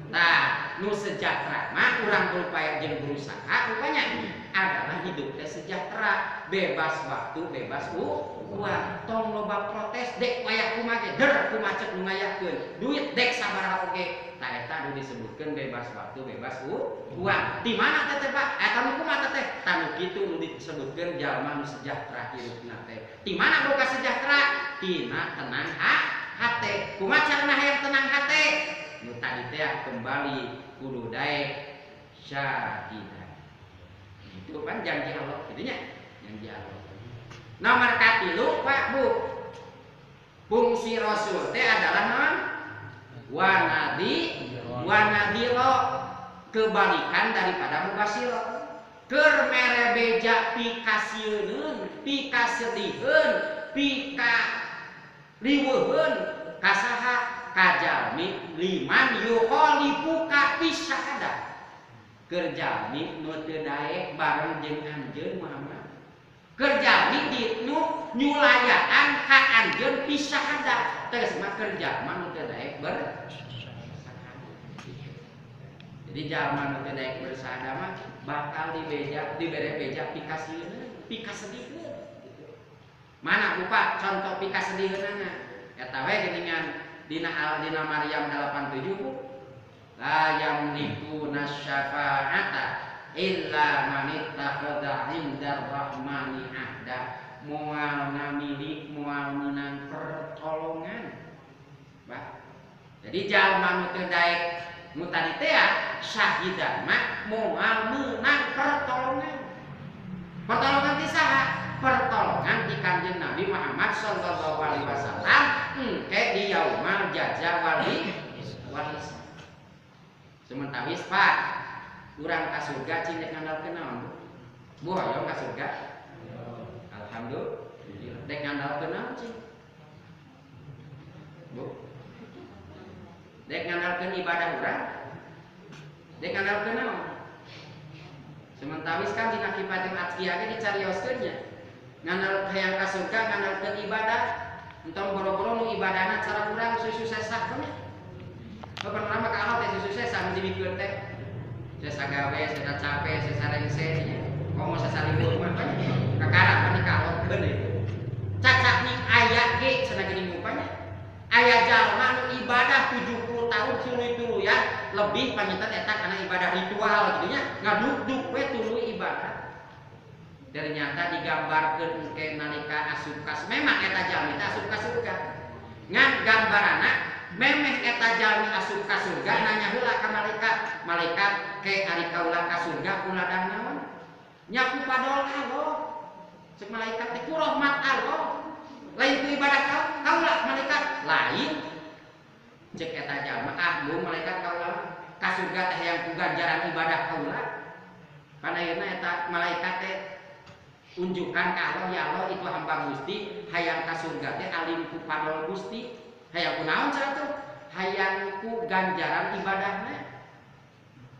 Nah, nu sejahtera mah urang berupaya jeung berusaha rupanya adalah hidup teh sejahtera, bebas waktu, bebas uang. Tong loba protes dek wayah kumaha ge, der kumacet nu ngayakeun. Duit dek sabaraha oge. Tah eta nu disebutkeun bebas waktu, bebas uang. Di mana teh Pak? Eta nu kumaha teh? Tah nu kitu nu disebutkeun jalma nu sejahtera hidupna teh. Di mana boga sejahtera? Tina tenang hate. Kumaha carana hayang tenang hate? Nu tadi teh kembali kudu daek syahidah. Itu kan janji Allah kitu nya. Janji Allah. Nomor katilu Pak Bu. Fungsi Rasul teh adalah naon? Wanadilo kebalikan daripada mubasiro. Keur mere beja pikasieun, pikasediheun, pika riweuheun kasaha kajalmi liman yukhalifuka fisyahadah. Keur jalmi nu teu daek bareng jeung anjeun Muhammad. Keur jalmi nu nyulayaan ka anjeun fisyahadah. Tegas mah keur jalma nu teu daek jadi jalma nu teu daek bersyahadah mah bakal dibere beja pikasediheun gitu. Mana lupa contoh pikasediheunna? Eta we geuningan dina Maryam 87 la yamliku nasyafa'ata illa man ittakhadha 'indar rahmani ahda. Moal namilik moal meunang pertolongan. Bah. Jadi jalma nu teu daek nu tadi teh syahidan mah moal meunang pertolongan. Pertolongan ti saha? Pertolongan di Kanjeng Nabi Muhammad sallallahu alaihi wasallam engke di yaumal jaza wali sementawis Pak urang ka surga cing dek ngandalkeun naon Bu? Bu hoyong ka surga? Alhamdulillah. Dek ngandalkeun naon cing? Bu? Dek ngandalkeun ibadah urang. Dek ngandalkeun naon? Sementawis kan dina kipating atqiyah ge dicarioskeun nya. Ngandal hayang ka surga ngandalkeun ibadah. Entong boro-boro nu ibadahna cara urang susah-susah nya. Pertama ka Allah teh susah-susah mun dibikeun teh. Saya gawe, saya capek, saya sarengse nya. Komo sasalibur mah kan kakarang kan dikalotkeun itu. Cacak nih aya ge cenah geuning rupanya. Aya jalma nu ibadah 70 tahun tuluy-tuluy ya, lebih panyetan eta kana ibadah ritual gitu nya. Ngaduk-duk we tuluy ibadah. Ternyata digambarkeun ke nalika asup ka memang eta jalmi teh asup ka surga. Ngan gambarana memeh eta jalmi asup ka surga nanya heula ka malaikat ke ari kaula ka surga uladang naon? Nya ku padol Allah. Cek malaikat teh ku rahmat Allah. Lain ku ibadah kaula malaikat lain. Cek eta jalma mun malaikat kaula ka surga teh yang ku ganjaran ibadah kaula. Kana ayeuna eta malaikat teh unjukkan ka Allah, ya Allah itu hamba Gusti hayang ka surga teh alim ku padol Gusti. Hayang ku naon cenah tuh? Hayang ku ganjaran ibadahna.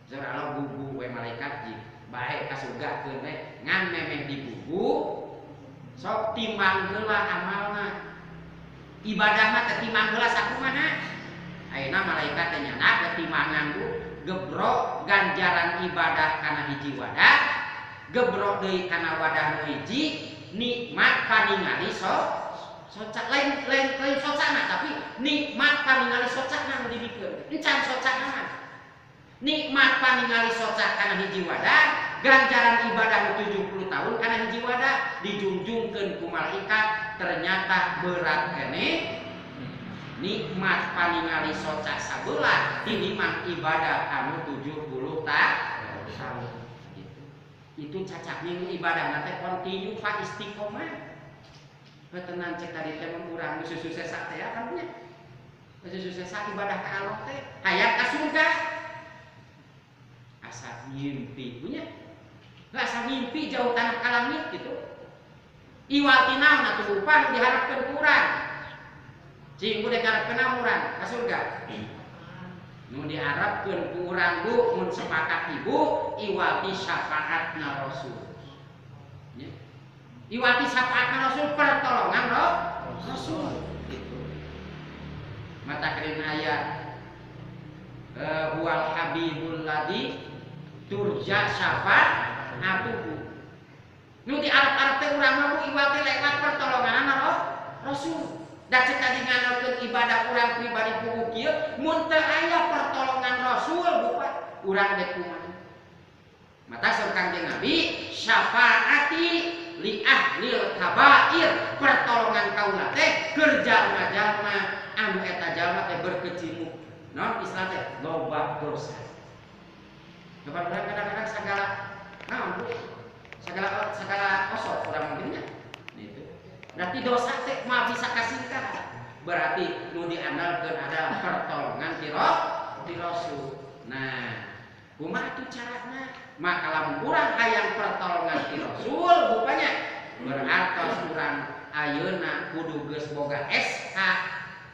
Jeung Allah gugu we malaikat ji bae ka surga keun we ngan memeh digugu sok timbang heula amalna. Ibadah mah teh timbang heula sakumaha? Ayeuna malaikat teh nyana timbangan ku gebrok ganjaran ibadah kana hiji wadah, gebrok deui kana wadah nu hiji, nikmat paningali soca lain socana tapi nikmat paningali socana nu dibikeun. Encan socana mah. Nikmat paningali soca kana hiji wadah, ganjaran ibadah 70 tahun kana hiji wadah dijunjungkeun ku malaikat ternyata berat keneh. Nikmat paningali soca sabeula tinimang ibadah anu 70 tahun. Itu cacaknya ibadah teh kontinu fa istiqomah. Tenan cek tadi teh mengurang susah-susah teh kan nya. Susah-susah ibadah ka Allah teh hayang ka surga. Asa ngimpi punya. Asa ngimpi jauh tanah ka langit gitu. Iwal tinaon atuh upah diharapkeun kurang. Cing ku diharapkeun urang ka surga. Nu diharapkeun ku urang Bu mun sepakat ibu iwati syafaatna Rasul. Ya. Iwati syafaatna Rasul pertolongan Rasul gitu. Mata kerin aya huwal habibul ladzi turja syafaatuhu. Nu diarep-arep teh urang mah iwati lewat pertolongan Rasul. Da cek tadi ngandalkeun ibadah urang pribadi ku kieu mun teu aya pertolongan Rasul bukan urang dek kumaha. Mata saur Kangjeng Nabi syafaati li ahlil kabair pertolongan kaula teh keur jalma-jalma anu eta jalma teh berkecimpung naon Islam teh loba dosa. Coba kadang-kadang segala naon segala osok urang mungkinnya. Berarti dosa teh mah bisa kasingkat. Berarti nu diandalkeun adalah pertolongan ti Rasul. Nah, kumaha tuh carana? Maka lamun urang hayang pertolongan ti Rasul rupanya berartos urang ayeuna kudu geus boga SK,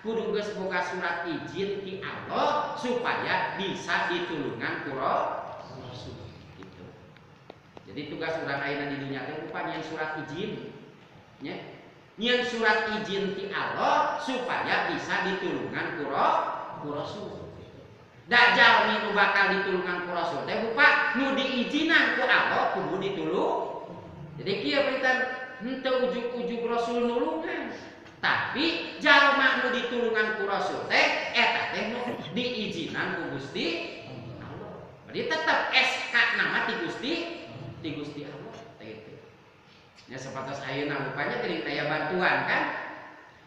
kudu geus boga surat izin ti Allah supaya bisa ditulungan ku Rasul gitu. Jadi tugas urang ayeuna di dunya teh rupanya surat izin nya. Nyen surat izin ti Allah supaya bisa ditulungan ku Rasul. Da jalmi nu bakal ditulungan ku Rasul teh rupa nu diizinan ku Allah kudu ditulung. Jadi kieu beritan henteu ujug-ujug Rasul nulungan. Tapi jalma nu ditulungan ku Rasul teh eta teh nu diizinan ku Gusti Allah. Berarti tetep SK nama ti Gusti Allah. Ya sepatos ayeuna rupanya geuning aya bantuan kan.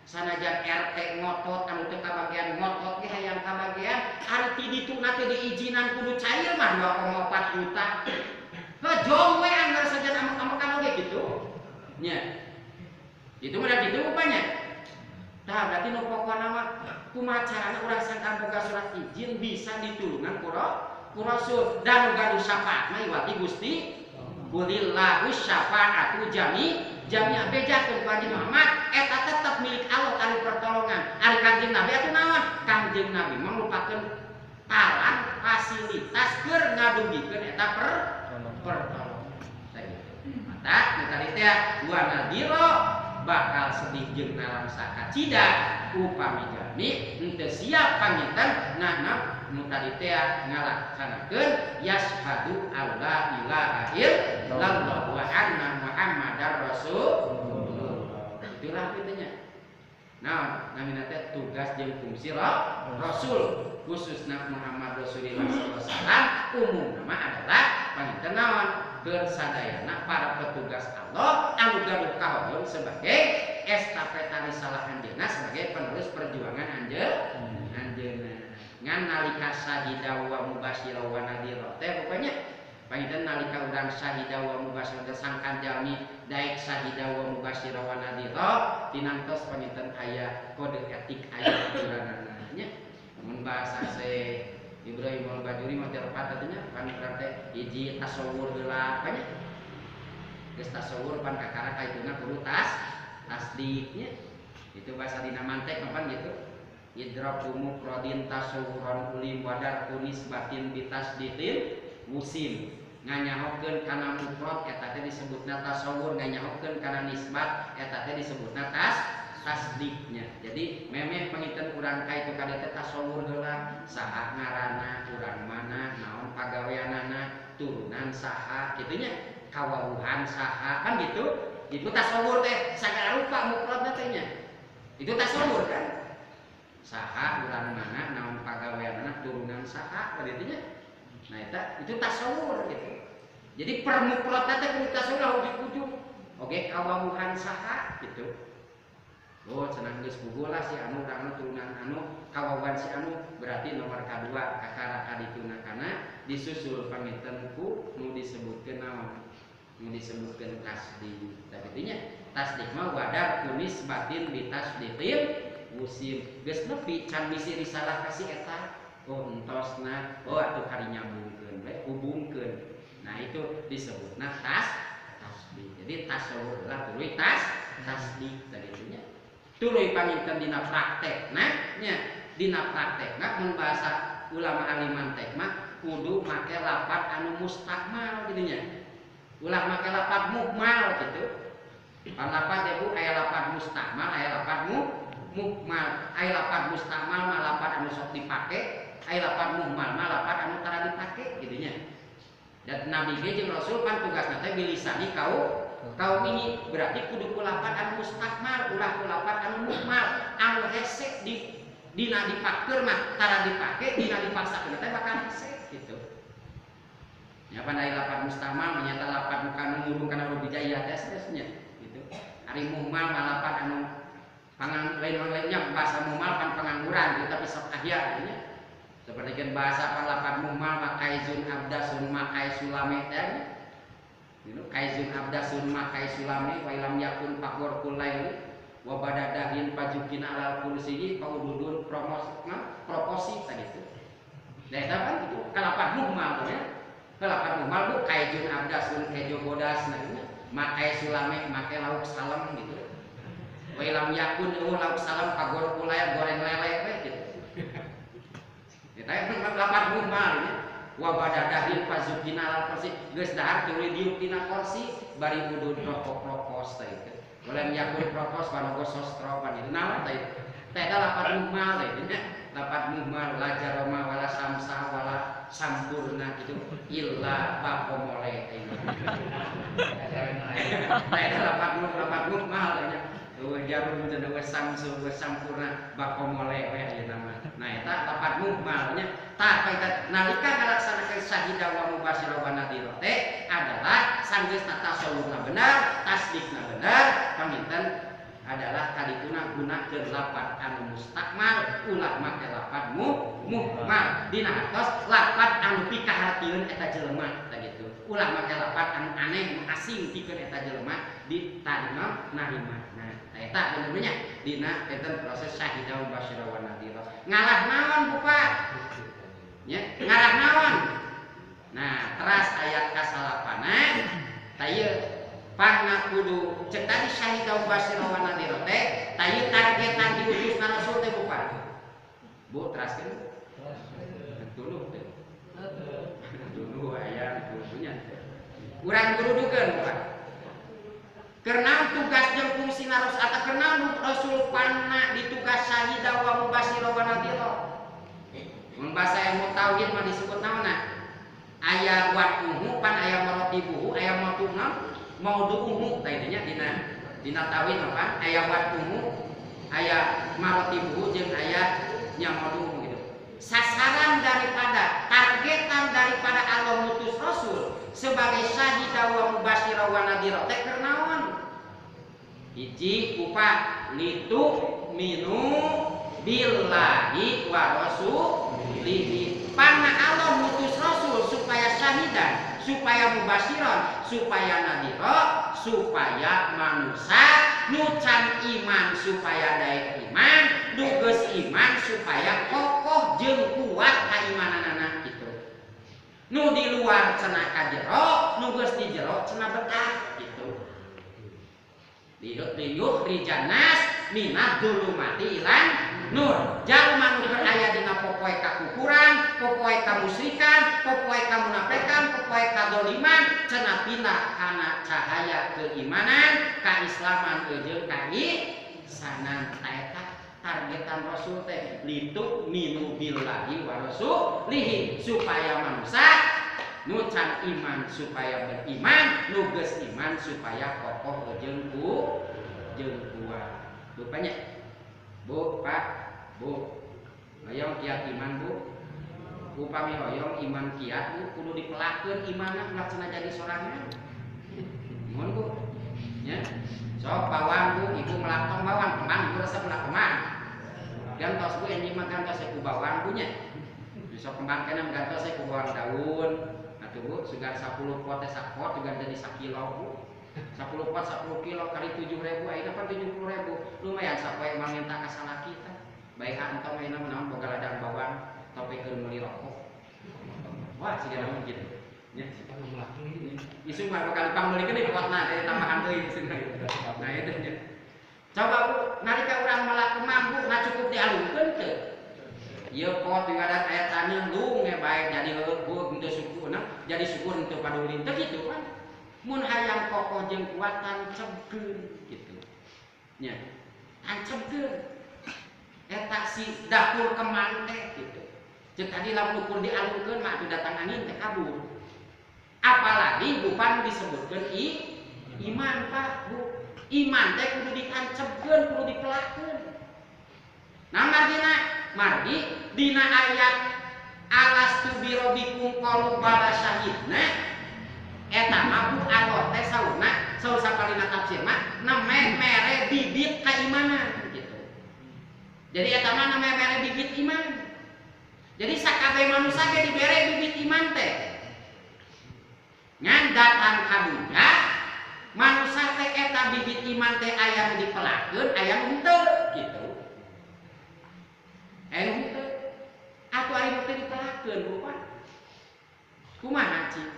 Sanajan RT ngotot anu teu kabagian ngotot ge hayang kabagian ari ti dituna teh diizinan kudu cair mah 2,4 juta. Hejong we anggar saja amak-amak kamu ge gitu. Nya. Itu mah kitu rupanya. Tah berarti nu pokona mah kumaha carana urang sangkan boga surat izin bisa ditulungan ku Rasul dan gaduh syafaat mah iwati Gusti Qulillahu syafa'atu jamnya bejakeun ku Haji Muhammad eta tetep milik Allah ari pertolongan. Ari Kangjeng Nabi atuh naon? Kangjeng Nabi mah nglupakeun paran fasilitas keur ngadugikeun eta pertolongan. Mata tadi teh wa nadiro bakal sedih jeung nalang sakacida upami jami henteu siap panginten nahna nu tadi teh ngalaksanakeun yashhadu alla ilaha illallah wa anna muhammadar rasulullah. Itulah kitanya. Nah, namina teh tugas jeung fungsi rasul khususna Muhammad Rasulullah sallallahu alaihi wasallam umumna mah adalah panginten naon? Keur sadayana para petugas Allah anu gaduh kahoyong sebagai estafeta risalah anjeunna sebagai penerus perjuangan anjeunna. Ngan nalika syahida wa mubasyira wa nadhira teh pokoknya panginten nalika urang syahida wa mubasyira sangkan jalmi daek syahida wa mubasyira wa nadhira tinangtos panginten aya kode etik aya aturanna nya. Mun bahasa Ibrahim al-Bajuri mah terpat atunya pan teh hiji tasawur heula nya. Geus tasawur pan kakara kaituna kudu tasdiknya. Itu bahasa dina mantek mapan gitu. Idraku mufradin tasawuran ulim wadar kunis batin bitasdidin musim. Nganyahokeun kana mufrad eta teh disebutna tasawur, nganyahokeun kana nisbat eta teh disebutna tasdiknya. Jadi memeh panginten urang ka itu kada teh tasawur heula saha ngaranna, urang mana, naon pagaweanana, turunan saha kitunya, kawawuhan saha kan gitu. Itu tasawur teh sagala rupa mufradna teh nya. Itu tasawur kan. Saha urang mana, naon pagaweanana, turunan saha kan itu nya. Nah itu tasawur gitu. Jadi per mufradna teh kudu tasawur ujug-ujug. Oge kawawuhan saha gitu. Oh cenah geus bugola si anu urang turunan anu kawawan si anu berarti nomor kadua kakara kadituna kana disusul panginten ku nu disebutkeun naon nu disebutkeun tasdik. Tapi nya tasdik mah wadar kunis batin bitasdiqil musim geus nepi can bisi risalah kasih eta. Oh entosna oh atuh kari nyambungkeun we hubungkeun. Nah itu disebutna tasdik. Jadi tasawur lah tuluy tasdik tadi nya. Tuluy panginten dina praktek nah nya dina praktek nah mun bahasa ulama ahli mantek mah kudu make lafaz anu mustakmal kitu nya. Ulah make lafaz muhmal gitu. Pan lafaz debu aya lafaz mustakmal aya lafaz muhmal. Aya lafaz mustakmal mah lafaz anu sok dipake, aya lafaz muhmal mah lafaz anu tara dipake kitu nya. Dan Nabi ge jeung Rasul pan tugasna teh bilisani kaum ini berarti kudu kulapan anu mustakmal ulah kulapan anu muhmal anu hese dina dipakeun mah tara dipake dina dipaksakeun teh bakal hese gitu. Ya pan aya lapan mustakmal menyata lapan kanu ngurung kana rubijaya teh sanesnya gitu. Ari muhmal mah lapan anu lain-lainnya bahasa muhmal pan pengangguran gitu, tapi sok ahya nya. Seperti kan bahasa pan lapan muhmal makaizun abdasun makai sulame teh. Kaizun abdasun makai sulame wa ilam yakun fakor kulaili wa badadahin pajukina alal kursiyi paududun proposi tadi itu. Nah itu kan itu kalapan muhmal ya. Kalapan muhmal bu kaizun abdasun kejo bodas nah makai sulame makai lauk salam gitu. Wa ilam yakun lauk salam pagor kulai goreng lele gitu. Kita itu kalapan muhmal ya. Wa badadahin pazukina al kursi geus dahar tuluy diuk tina kursi bari udud rokok-rokos teh itu. Walem yakul rokos panogo sostra pan itu naon teh. Teh da lapat muhmal teh nya. Lapat muhmal la jaroma wala samsa wala sampurna gitu illa baqomole teh. Teh da lapat muhmal nya. Jarum teh we samsu we sampurna baqomole we ieu nama. Nah eta lapat muhmal nya. Tah kita nalika ngalaksanakeun syahidah wa mubasyirah wa nadhira teh adalah sanggeusna tasawurna benar, tasdikna benar, paminten adalah kadituna gunakeun lafaz anu mustakmal ulah make lafaz muhmal dina atos lafaz anu pikahartieun eta jelema tah gitu. Ulah make lafaz anu aneh asing pikeun eta jelema ditarima narima. Nah eta benernya dina enten proses syahidah wa mubasyirah wa nadhira. Ngalah naon Bapak? Ya, ngarah naon. Nah, teras ayat kasalapana tayeu Pangna kudu cek tadi syahida basira wa nadhira teh tayeu targetan diutusna rasul teh bukan. Bu teraskeun. Dulu teh. Dulu aya kudunya. Urang gurudukeun bukan. Karena tugas jeung fungsi rasul atau karena rasul panna ditugas syahida wa mubasira wa nadhira. Mun basa ilmu tauhid mah disebut naonna? Aya waquhu pan aya maratibuhu aya matuna maudu'uhu tadinya dina tauhid apa aya waquhu aya maratibuhu jeung aya nya maudu'uhu gitu. Sasaran daripada targetan daripada Allah ngutus rasul sebagai syahida wa mubasira wa nadhira teh keur naon? Hiji upa litu minu billahi wa rasulihi. Panna Allah mutus rasul supaya syahidan, supaya mubasyiran, supaya nadhira, supaya manusia nu can iman supaya daek iman, nu geus iman supaya kokoh jeung kuat kaimananana kitu. Nu di luar cenah ka jero, nu geus di jero cenah betah kitu. Liyuh rijanas minad dzulumati ilan nur. Jalma nu aya dina popoe kakukuran, popoe kamusyrikan, popoe kamunafikan, popoe kadoliman cenah pindah kana cahaya keimanan, kaislaman jeung kaisanan. Eta targetan rasul teh litu minu billahi wa rasulihi supaya manusia nu can iman supaya beriman, nu geus iman supaya kokoh jeung kuat. Rupanya Bu, Pak, Bu, hoyong kiat iman Bu. Upami hoyong iman kiat Bu kudu dipelakeun imanna laksana jadi sorangan. Mohon Bu. Nya. Sok bawang Bu, ibu melaktong bawang, kembang ibu resep meulak kembang. Gantos Bu yang nyimak gantos ku bawang Bu nya. Bisa kembang kana gantos ku bawang daun. Atuh Bu, sugan 10 pot teh sak pot juga jadi 1 kilo Bu. 10 pot 10 kilo kali 7.000 ayeuna kan 70.000. Lumayan sapoe manginta ka salaki teh. Bae antong ayeuna menaon boga ladang bawang topikeun meuli rokok. Wah, siga naon kitu. Nya siga melakukeun ini. Isu mah bakal pangmeulikeun di potna teh tambahan deui cenah. Nah itu nya. Coba Bu, nalika urang melaku mampu na cukup dialungkeun teu? Ieu pot ngadat aya taneuh lung ge bae jadi heueuh henteu sukurna, jadi syukur henteu paduli teh kitu kan. Mun hayang kokoh jeung kuat tancebkeun kitu. Nya. Tancebkeun. Eta si dapur kemang teh kitu. Ceuk tadi lamun ukur dialungkeun mah atuh datang angin teh kabur. Apalagi bukan disebutkeun iman Pak, Bu. Iman teh kudu ditancebkeun, kudu dipelakeun. Nah margi dina ayat alastu bi rabbikum qalu bala syahidna eta mah Bu Allah teh sauna saur sapalina tafsir mah name mere bibit keimanan gitu. Jadi eta mah name mere bibit iman. Jadi sakabeh manusia ge dibere bibit iman teh. Ngan datang ka dunya manusia teh eta bibit iman teh aya nu dipelakeun, aya nu henteu gitu. Aya nu henteu. Atuh ari nu teh dipelakeun rupa. Kumaha cing?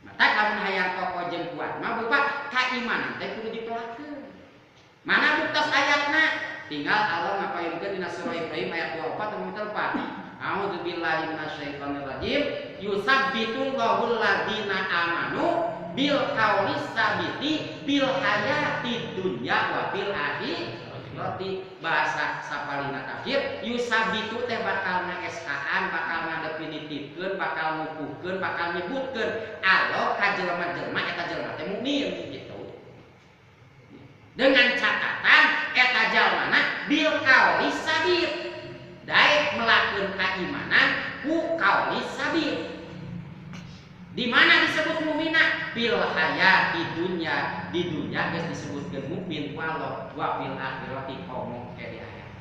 Mata lamun hayang kokoh jeung kuat mah berupa keimanan teh kudu dipelakeun. Mana buktos ayatna? Tinggal Allah ngapayunkeun dina surah Ibrahim ayat 24 teman terpat. A'udzu billahi minasyaitonir rajim. Yusabbitullahu alladziina amanu bil qaulis sabiti bil hayati dunya wa bil akhirati. Bahasa sapalina tafsir yusabitu teh bakal ngaeskaan, bakal ngadefinitifkeun, bakal ngukuhkeun, bakal nyebutkeun Allah ka jelema-jelema eta jelema teh mukmin gitu. Dengan catatan eta jalmana bil qaulis sabit. Daek melakukan keimanan ku qaulis sabit. Di mana disebut mukmina? Bil hayati dunya, di dunya geus disebutkeun mukmin walau wa fil akhirati qaumun ke di akhirat.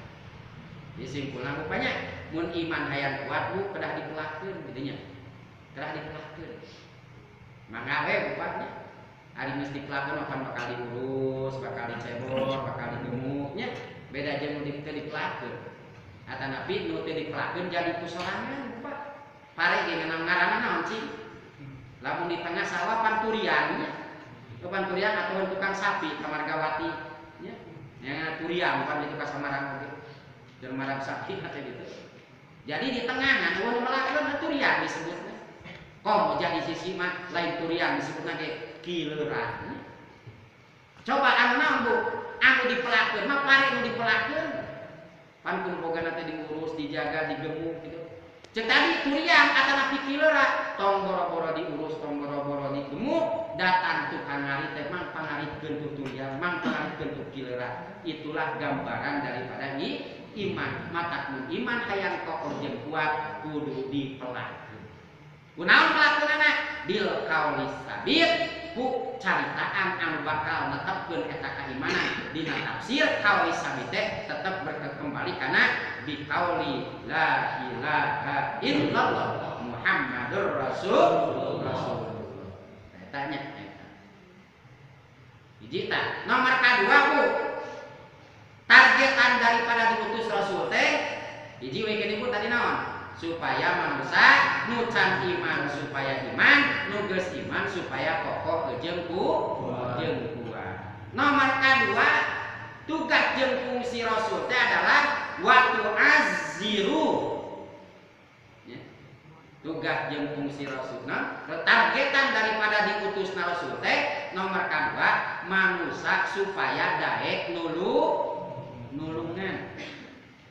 Disimpulna rupanya mun iman hayang kuat Bu kedah dipelakeun kitu nya. Kedah dipelakeun. Mangga we rupanya ari mesti dipelakeun akan bakal diurus, bakal dicebor, bakal digemuk nya. Beda jeung mun teu dipelakeun. Atanapi nu teu dipelakeun jadi kusorangan Pak. Pare ge ngaranna naon cing? Lamun di tengah sawah panturiannya Kapan turiang atau tukang sapi Margawati ya. Yang turiang bukan itu ka Samarang oge. Jeung marang sapi kata gitu. Jadi di tengah nu melakukan turiang disebutnya. Kok jadi sisi mah lain turiang disebutna ge kileurah. Coba anu naon Bu? Anu dipelakeun mah pare nu dipelakeun. Pan kun boga teh diurus, dijaga, digemuk gitu. Cek tadi turiang atana pikileura tong boro-boro diurus, tong boro-boro digemuk, datang tukang ngarit teh mang pangaritkeun tu turiang, mang pangaritkeun tu kileura. Itulah gambaran daripada iman. Matakmun iman hayang kokoh jeung kuat kudu dipelakeun. Kunaon pelakeunana? Bil qauli sabit ku caritaan anu bakal netepkeun eta keimanan dina tafsir qauli sabit teh tetep berkembali kana bi qauli la ilaha illallah Muhammadur Rasulullah. Tanya eta. Hiji tah. Nomor kadua Bu. Targetan daripada diutus Rasul teh hiji we gini Bu tadi naon? Supaya manusia nu can iman supaya iman, nu geus iman supaya kokoh jeung kuat. Nomor kadua, tugas jeung fungsi Rasul teh adalah waktu azziru. Ya. Tugas jeung fungsi Rasulna, targetan daripada diutusna Rasul teh nomor kadua, manusia supaya daek nulungan.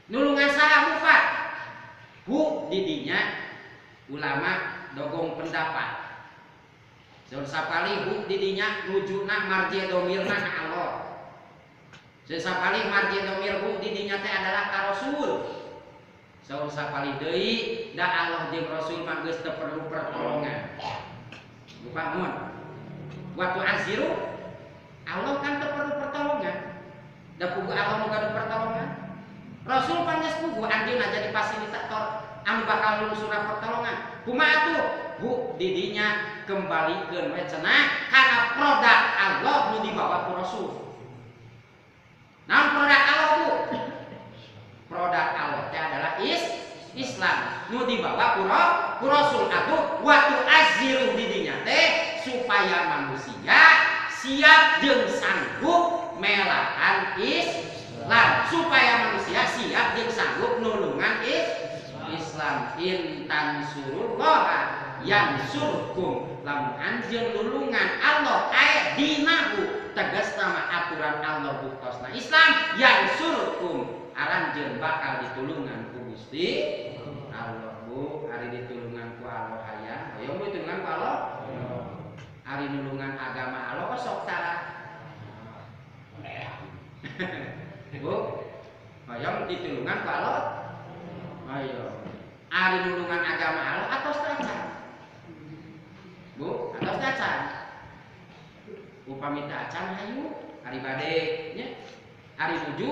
Nulungan saha Bu Pak? Bu didinya ulama dogong pendapat. Saur sapali bu didinya rujukna marji domirna ka Allah. Sesapali marji domir bu didinya teh adalah ka Rasul. Saur sapali deui da Allah jeung Rasul mah geus teu perlu pertolongan. Bukan waktu aziru Allah kan teu perlu pertolongan. Da pugu Allah mau gaduh pertolongan. Rasul kan geus pugu anjeunna jadi fasilitator anu bakal lulusurna pertolongan. Kumaha atuh? Bu didinya kembalikeun we cenah kana produk Allah nu dibawa ku Rasul. Naon produk Allah Bu? Produk Allah teh adalah Islam nu dibawa ku Rasul atuh waktu azziru didinya teh supaya manusia siap jeung sanggup melahan Islam, supaya manusia siap jeung sanggup nulungan Islam. Intan surullah yang surkum lamun anjeun nulungan Allah aya dinahu tegas nama aturan Allah bukosna Islam yang surkum aranjeun bakal ditulungan ku Gusti Allah. Bu ari ditulungan ku Allah hayang hoyong ditulungan ku Allah ari nulungan agama Allah kok sok tara Bu hoyong ditulungan ku Allah ayo ari nulungan agama Allah atos acan Bu atos acan upami teh acan hayu ari bade nya ari nuju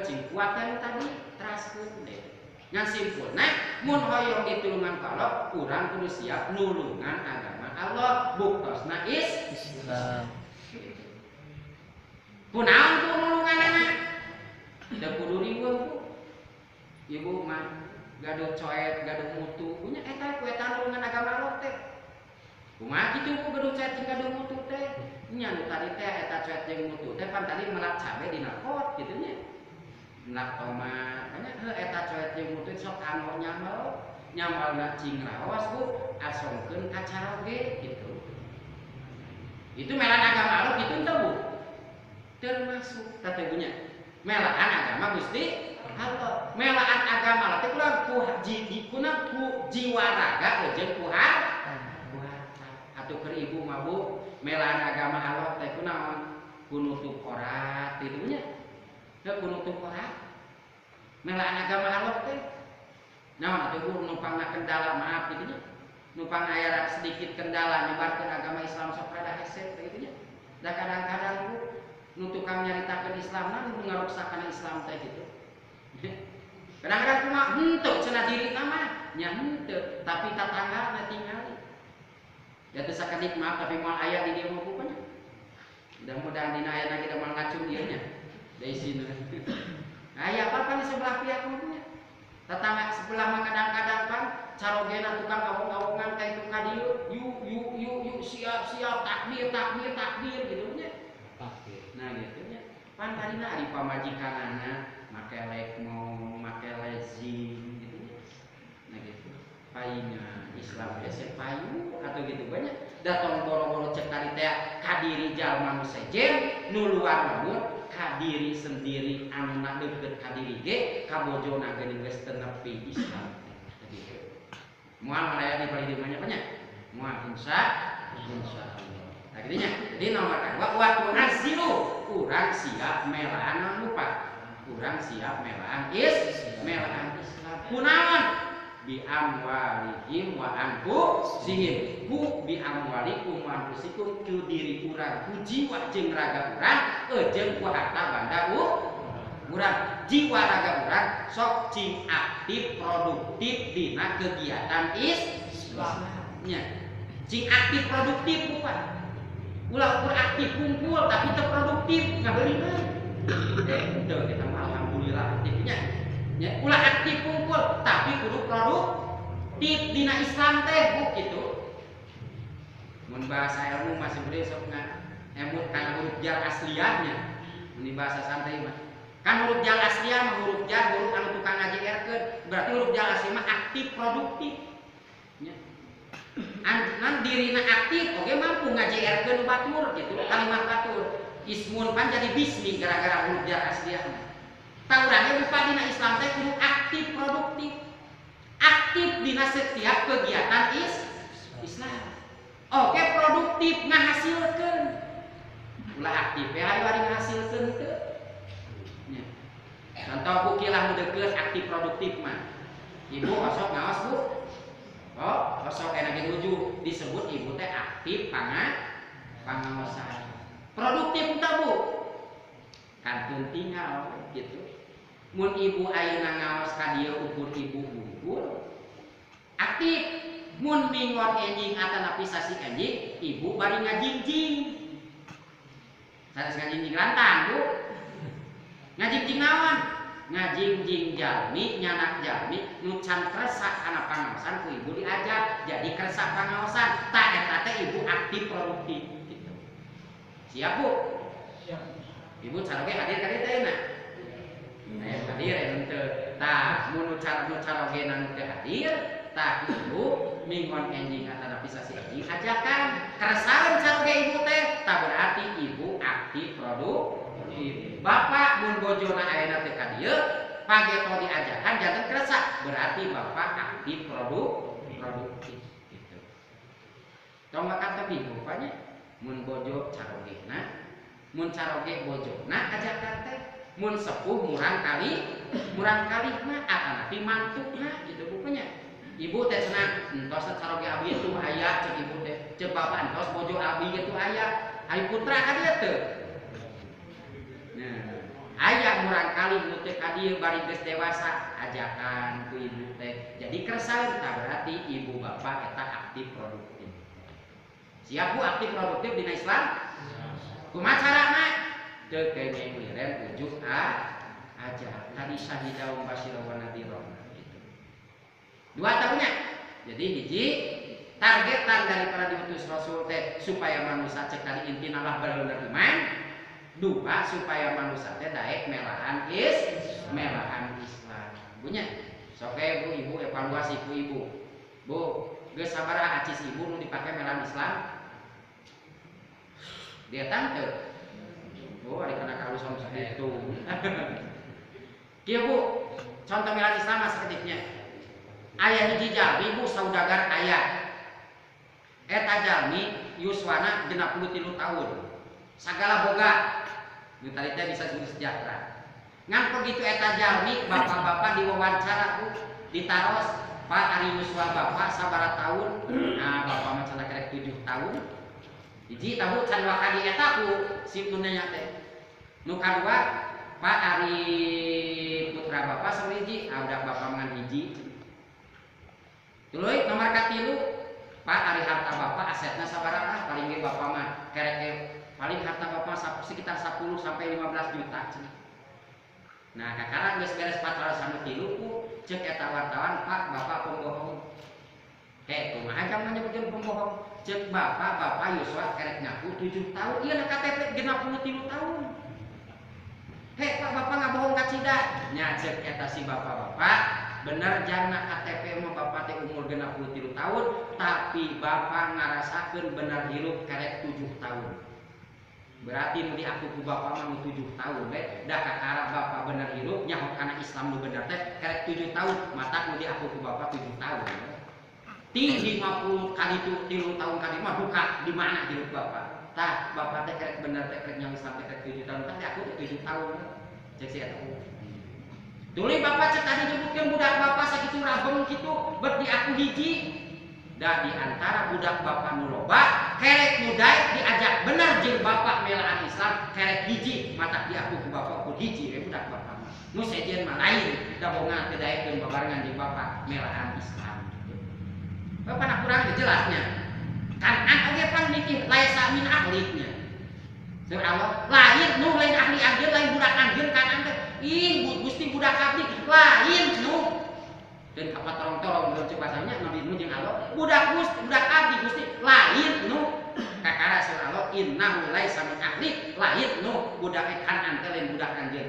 cing kuatan tadi teraskeun deh ngan simpulna mun hoyong ditulungan ku Allah urang kudu siap nulungan agama Allah buktosna Islam. Kunaon ku nulunganana da kudu riweuh Bu. Ibu mah gaduh coet, gaduh mutu, punya eta ku eta nulungan agama Allah teh. Kumaha kitu ku gaduh coet jeung gaduh mutu teh? Nya nu tadi teh eta coet jeung mutu teh pan tadi melak cabe dina pot kitu nya. Melak tomat, nya heuh eta coet jeung mutu sok anu nyamalna cing raos Bu, asongkeun ka cara ge kitu. Itu melan agama Allah kitu teu Bu? Termasuk kategorinya melahan agama Gusti Allah. Melaan agama Allah teh kurang ku jiwa raga jeung ku harta. Atuh keur ibu mah Bu, melaan agama Allah teh kunaon? Kunutup aurat kitu nya. Teu kunutup aurat. Melaan agama Allah teh naon atuh Bu numpangna kendala maaf kitu nya. Numpang aya sedikit kendala nyebarkeun agama Islam sok rada hese kitu nya. Da kadang-kadang Bu nu tukang nyaritakeun Islamna nu ngaruksakan Islam teh gitu. Kadang-kadang kumaha henteu cenah diri mah nya henteu tapi tatanggana tingali. Ya teu sakadik maaf tapi moal aya di dieu mah pokona. Mudah-mudahan dina aya lagi da moal ngacung ieu nya. Da isina. Aya apa-apa di sebelah pihak mah. tetangga sebelah mah kadang-kadang kan carogena tukang awong-awongan kayak itu kadieu yuk siap takbir gitu nya. Nah gitu nya. Pan tarina ari pamajikanana make lekmo, make lezim gitu nya. Nah gitu. Payuna Islam geus payu atau gitu banyak. Datang boro-boro cek tadi teh kadiri jalma nu sejen nu luar lamun kadiri sendiri anu deukeut kadiri ge kabojona geuning geus teu nepi Islam teh gitu. Moal aya di bali dimanya banyak. Moal insyaallah. Nah kitu nya. Jadi nomor kedua waktu azilu urang siap melaan lupa. Urang siap melaan melaan Islam. Kunaon? Bi amwalihim wa anfusihim. Ku bi amwalikum wa anfusikum ku diri urang, ku jiwa jeung raga urang, jeung ku harta banda urang. Jiwa raga urang sok cing aktif produktif dina kegiatan Islam. Nya. Cing aktif produktif bukan. Ulah ukur aktif kumpul tapi teu produktif ngabeulina. Teu kita mah alhamdulillah aktifnya. Ya, ulah aktif kumpul tapi kudu produktif dina Islam teh gitu. Mun bahasa ilmu masih boleh sok emut kana huruf jar asliyahnya. Mun bahasa santai mah. Kan huruf jar asliyah mah huruf jar huruf anu tukang ngajeerkeun. Berarti huruf jar asli mah aktif produktif. Nya. An dirina aktif oge mampu ngajeerkeun batur gitu. Kalimat batur. Ismun pan jadi bismi gara-gara huruf jar asliyah. Taurane rupa dina Islam teh kudu aktif produktif. Aktif dina setiap kegiatan Islam. Oke produktif ngahasilkeun. Ulah aktif we hari-hari ngahasilkeun teu. Nya. Contoh bukilah nu deukeut aktif produktif mah. Ibu osok ngaos Bu. Oh, osok ena ge nuju disebut ibu teh aktif pangaosan. Produktif teh Bu. Kantun tinggal gitu. Mun ibu ayeuna ngaos ka dieu ukur ibu unggul aktif. Mun mingon enjing atanapi sasi enjing ibu bari ngajingjing. Sanes ngajingjing rantang Bu. Ngajingjing naon? Ngajingjing jalmi nyanak jalmi nu can kersa kana pangaosan ku ibu diajak jadi kersa pangaosan. Tah eta teh ibu aktif produktif gitu. Siap Bu? Siap. Ibu caroge hadir ka dieu teh na. Nah, hadir henteu. Tah mun caroge nanu teu hadir, tah ibu mingon enjing atanapi sasi enjing ajakan. Keresahan caroge ibu teh, tah berarti ibu aktif produktif. Bapak mun bojona ayeuna teu ka dieu, pageto diajakan janten keresa, berarti bapak aktif produktif gitu. Tong kata bingung panya mun bojo carogena, mun caroge bojona ajakan teh. Mun sepuh murang kali mah atanapi mantukna gitu bukunya. Ibu teh cenah entos caroge abi itu aya cek ibu teh. Cek bapak entos bojo abi itu aya. Ari putra ka dieu teu. Nah, aya murang kali nu teh ka dieu bari geus dewasa ajakan ku ibu teh. Jadi keresahan tah berarti ibu bapak eta aktif produktif. Siap Bu aktif produktif dina Islam? Kumaha carana? Teu kengeng liren ujuk aja. Tadi syahidah wa basyira wa nadhira gitu. Dua tahunnya. Jadi hiji targetan daripada diutus Rasul teh supaya manusia cek tadi intina lah bener iman. Dua supaya manusia teh daek melaan Islam. Bunya. Soke Bu ibu evaluasi ku ibu. Bu, geus sabaraha acis ibu nu dipake melaan Islam? Dia tante. Oh, ada kena kalusan segitu. Kieu Bu, contoh melaan Islam sakitiknya. Aya hiji jalmi Bu saudagar aya. Eta jalmi yuswana 63 tahun. Sagala boga. Nu tadi teh bisa disebut sejahtera. Ngan begitu eta jalmi bapak-bapak diwawancara Bu, ditaros Pak ari yuswa bapak sabaraha tahun. Nah, bapak mah cenah kerek 7 tahun. Hiji tahu can wakadi eta ku si nanya teh. Nu kadua Pak ari putra bapak sauriji, udah bapak mangan hiji. Tuluy nomor katilu Pak ari harta bapak asetna sabaraha paling ge bapak mah kerek paling harta bapak sekitar 10 sampai 15 juta. Nah, kakaran geus beres 403 ku cek eta wartawan, Pak, Bapak pembohong. Kumaha jang nyebutkeun pembohong? Cek Bapak Yuswa kerek ngaku 7 tahun, ieu na KTP 63 tahun. Pak, Bapak ngabohong ka cida. Nya cek eta si bapak-bapak, bener jangna KTP mah Bapak teh umur 63 tahun, tapi Bapak ngarasakeun bener hirup kerek 7 tahun. Berarti nu diaku ku Bapak mah 7 tahun we, da kakara Bapak bener hirup nyaho kana Islam nu bener teh kerek 7 tahun, mata nu diaku ku Bapak 7 tahun. Ti 50 kali 3 tahun kali mah buka di mana hirup Bapak. Tah Bapak teh kerek bener teh kerek nyaho sampai kerek 7 tahun, tah aku 7 tahun. Cek si eta. Tuluy Bapak cek tadi nyebutkeun budak Bapak sakitu rabeng kitu, bet di aku hiji. Da di antara budak Bapak nu loba, kerek nu daek diajak bener jeung Bapak melaan Islam, kerek hiji, mata di aku ku Bapak ku hiji we budak Bapak. Nu sejen mah lain, da bonga teu daekeun babarengan jeung Bapak melaan Islam. Bapak nak kurang jelasnya. Kanan oge pan mikir laisa min ahlitnya. Surah Allah, lain nu lain ahli anjeun lain budak anjeun kanan teh. Ih, Gusti budak abdi lain nu. Dan apa torong-torong belum coba bahasanya Nabi Nuh jeung Allah, budak abdi Gusti lain nu. Kakara surah Allah, innahu laisa min ahli, lain nu budak kanan teh lain budak anjeun.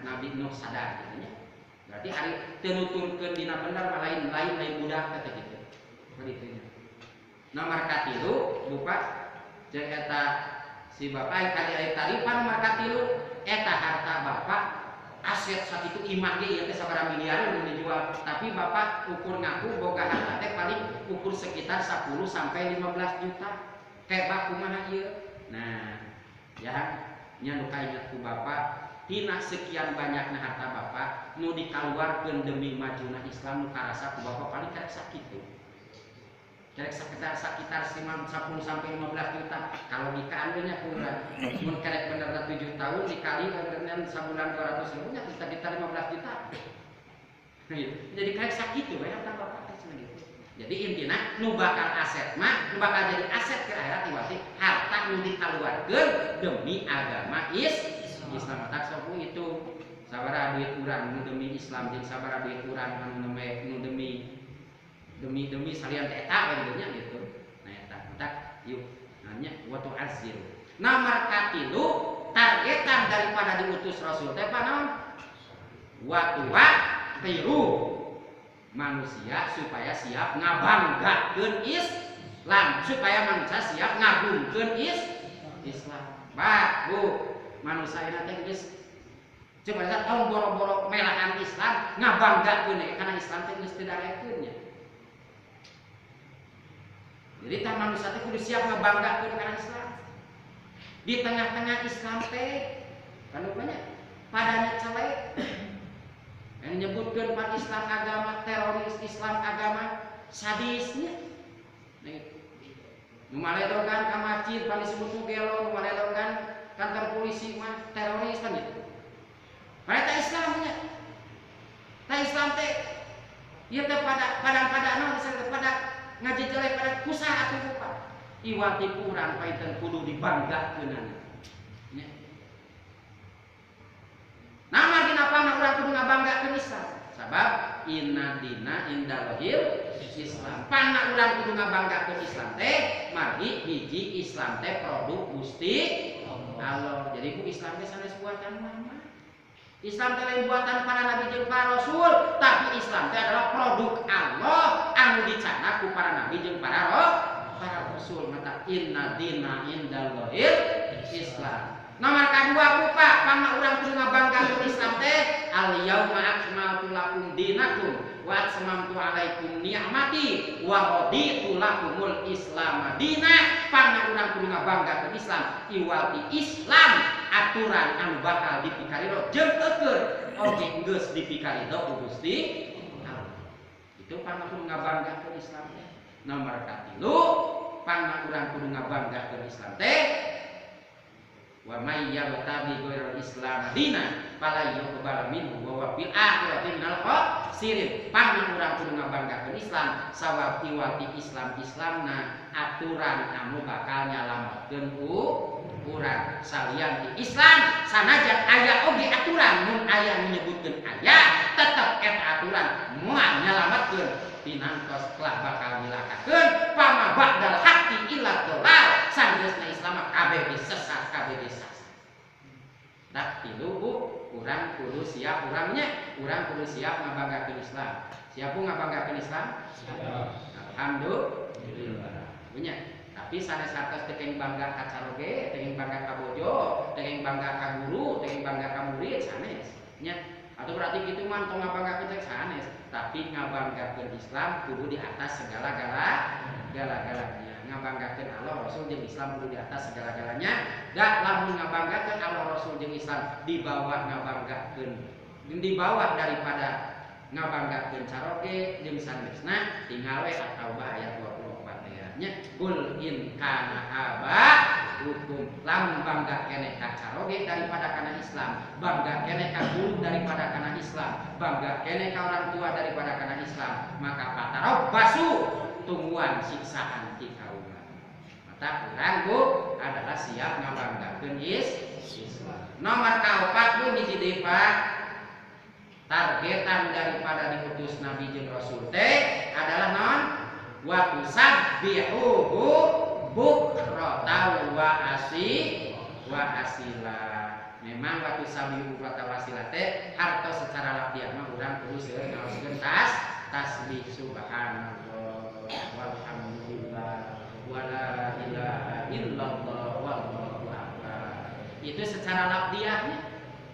Nabi Nuh sadar katanya. Berarti hari tenuturkeun dina bener mah lain budak teh gitu. Begitu. Nomor katilu lupa jeung eta si Bapak kali tadi pan nomor katilu eta harta Bapak aset sakitu imah ge ieu teh sabaraha miliar nu dijual, tapi Bapak ukur ngaku boga harta teh paling ukur sekitar 10 sampai 15 juta. Kayak kumaha ieu? Nah, ya nya nu kainget ku Bapak tina sekian banyakna harta Bapak nu dikaluarkeun demi majuna Islam nu karasa ku Bapak paling karek sakitu. Kerek sekitar 10 sampai 15 juta. Kalau nikah nya kurang. Mun kerek bener 7 tahun dikali dengan sabulan 200.000 nya kita 15 juta. Jadi kerek sakitu we harta Bapak teh gitu. Jadi intina nu bakal aset mah, nu bakal jadi aset ke akhirat iwati harta nu dikaluarkeun demi agama Islam. Tak sopu itu sabaraha duit urang nu demi Islam jeung sabaraha duit urang anu demi salian eta we gitu. Nah eta tak yuk nanya wa tu'azzir. Nomor katilu targetan daripada diutus Rasul teh naon? Wa tu'aziru manusia supaya siap ngabanggakeun Islam, supaya manusia siap ngagungkeun Islam. Pak, Bu, manusia teh geus coba lihat tong boro-boro melaan Islam ngabanggakeun karena Islam teh geus teu darekeun nya. Jadi tah manusia teh kudu siap ngabanggakeun karena Islam. Di tengah-tengah Islam teh kan banyak padanya celek. Yang nyebutkeun pan Islam agama teroris, Islam agama sadisnya. Nu maledogan ka masjid pan disebut nu gelo, nu maledogan kantor polisi mah teroris kan gitu. Mereka Islamnya. Tah Islam teh ieu teh pada naon disebut pada ngaji jelek pada kusaha atuh Bapak. Iwati kurang paiten kudu dibanggakeun. Nama dina panah urang kudu ngabanggakeun Islam. Sabab inna dina indallahil Islam. Panah urang kudu ngabanggakeun Islam teh margi hiji Islam teh produk Gusti Allah. Jadi ku Islam teh sanes buatan mama. Islam teh lain buatan para nabi jeung para rasul, tapi Islam teh adalah produk Allah anu dicanak ku para nabi jeung para rasul. Mata inna dina indallahil Islam. Nomor kedua Bapak, pangna urang kudu ngabanggakeun Islam teh al yauma akmaltu lakum dinakum wa atmamtu alaikum ni'mati wa raditu lakumul Islam dina. Pangna urang kudu ngabanggakeun Islam iwati Islam aturan anu bakal dipikaridho jeung eukeun oge geus dipikaridho ku Gusti Allah. Itu pangna kudu ngabanggakeun Islam teh. Nomor katilu pangna urang kudu ngabanggakeun Islam teh wa may yabtaghi ghairal Islam dina fala yuqbal minhu wa huwa fil akhirati minal khasirin. Pangna urang kudu ngabanggakeun Islam sawab iwati Islamna aturan anu bakal nyalametkeun urang salian di Islam sanajan aya oge aturan mun aya menyebutkeun aya tetep eta aturan moal nyalametkeun pinantos telah bakal nyilakakeun pama ba'dal haqqi illa dhalal sanggeusna Islam kabeh sesat kabeh sesat. Tak tilu Bu, urang kudu siap urangnya, urang kudu siap ngabanggakeun Islam. Siap Bu ngabanggakeun Islam? Siap. Alhamdulillah. Punya. Tapi sanes hartos teu bangga ka caroge, teu bangga ka bojo, teu bangga ka guru, teu bangga ka murid sanes. Nya. Atau berarti kitu mah tong ngabanggakeun teh sanes, tapi ngabanggakeun Islam kudu di atas segala-galanya. Ngabanggakeun Allah Rasul jeung Islam kudu di atas segala-galanya. Da lamun ngabanggakeun Allah Rasul jeung Islam di bawah ngabanggakeun di bawah daripada ngabanggakeun caroge jeung sanesna tinggal we At-Taubah ayat 24 nya qul in kana aba hukum lamun bangga keneh ka caroge daripada kana Islam, bangga keneh ka guru daripada kana Islam, bangga keneh ka orang tua daripada kana Islam, maka patarabbasu tungguan siksaan ti kaula. Mata urang Bu adalah siap ngabanggakeun Islam. Nomor kaopat Bu hiji deui Pak. Targetan daripada diutus Nabi jeung Rasul teh adalah naon? Wa tusabbihuhu bukratan wa asila. Memang wa tusabbihu bukratan wa asila teh hartos secara lafziah mah urang kudu seueur ngaoskeun tasbih subhanallah walhamdulillah wala ilaha illallah wallahu akbar. Itu secara lafziahnya.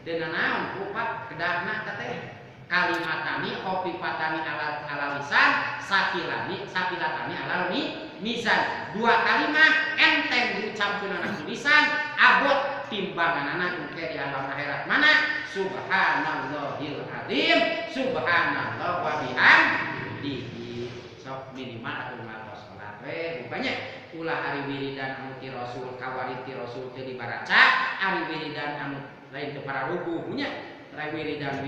Dengan naon rupa kedahna teh kalimatani khofifatani ala lisan sakilatani ala mizan. Dua kalimat enteng diucapkeun ana lisan, abot timbanganana engke di alam akhirat mana? Subhanallahil azim, subhanallah wa bihamdihi. Sok minimal atuh matos salat we rupanya ulah ari wiridan anu ti Rasul kawarid ti Rasul teu dibaraca, ari wiridan anu lain ke para rubuhnya, lain wiridan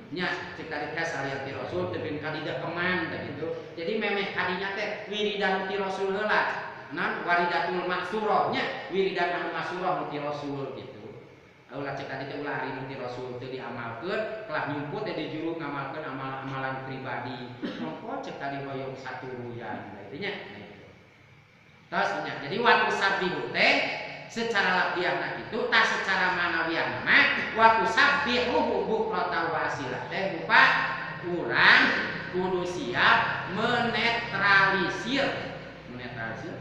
nya cek tadi tes alias ti Rasul teu kadida keman teh gitu. Jadi memeh kadinya teh wiridan ti Rasul heula. Nan waridatul maksurahnya wiridan anu maksurah ti Rasul gitu. Ulah cek tadi teh ulah ari ti Rasul teu diamalkeun, kelah nyumput teh dijuru ngamalkeun amalan pribadi. Mongko cek tadi hoyong saturuyan intinya. Terus nya. Jadi waktu sabihu teh secara lafziahna itu tak secara manawiahna mah wa tusabbihuhu bukratan wa asila teh rupa urang kudu siap menetralisir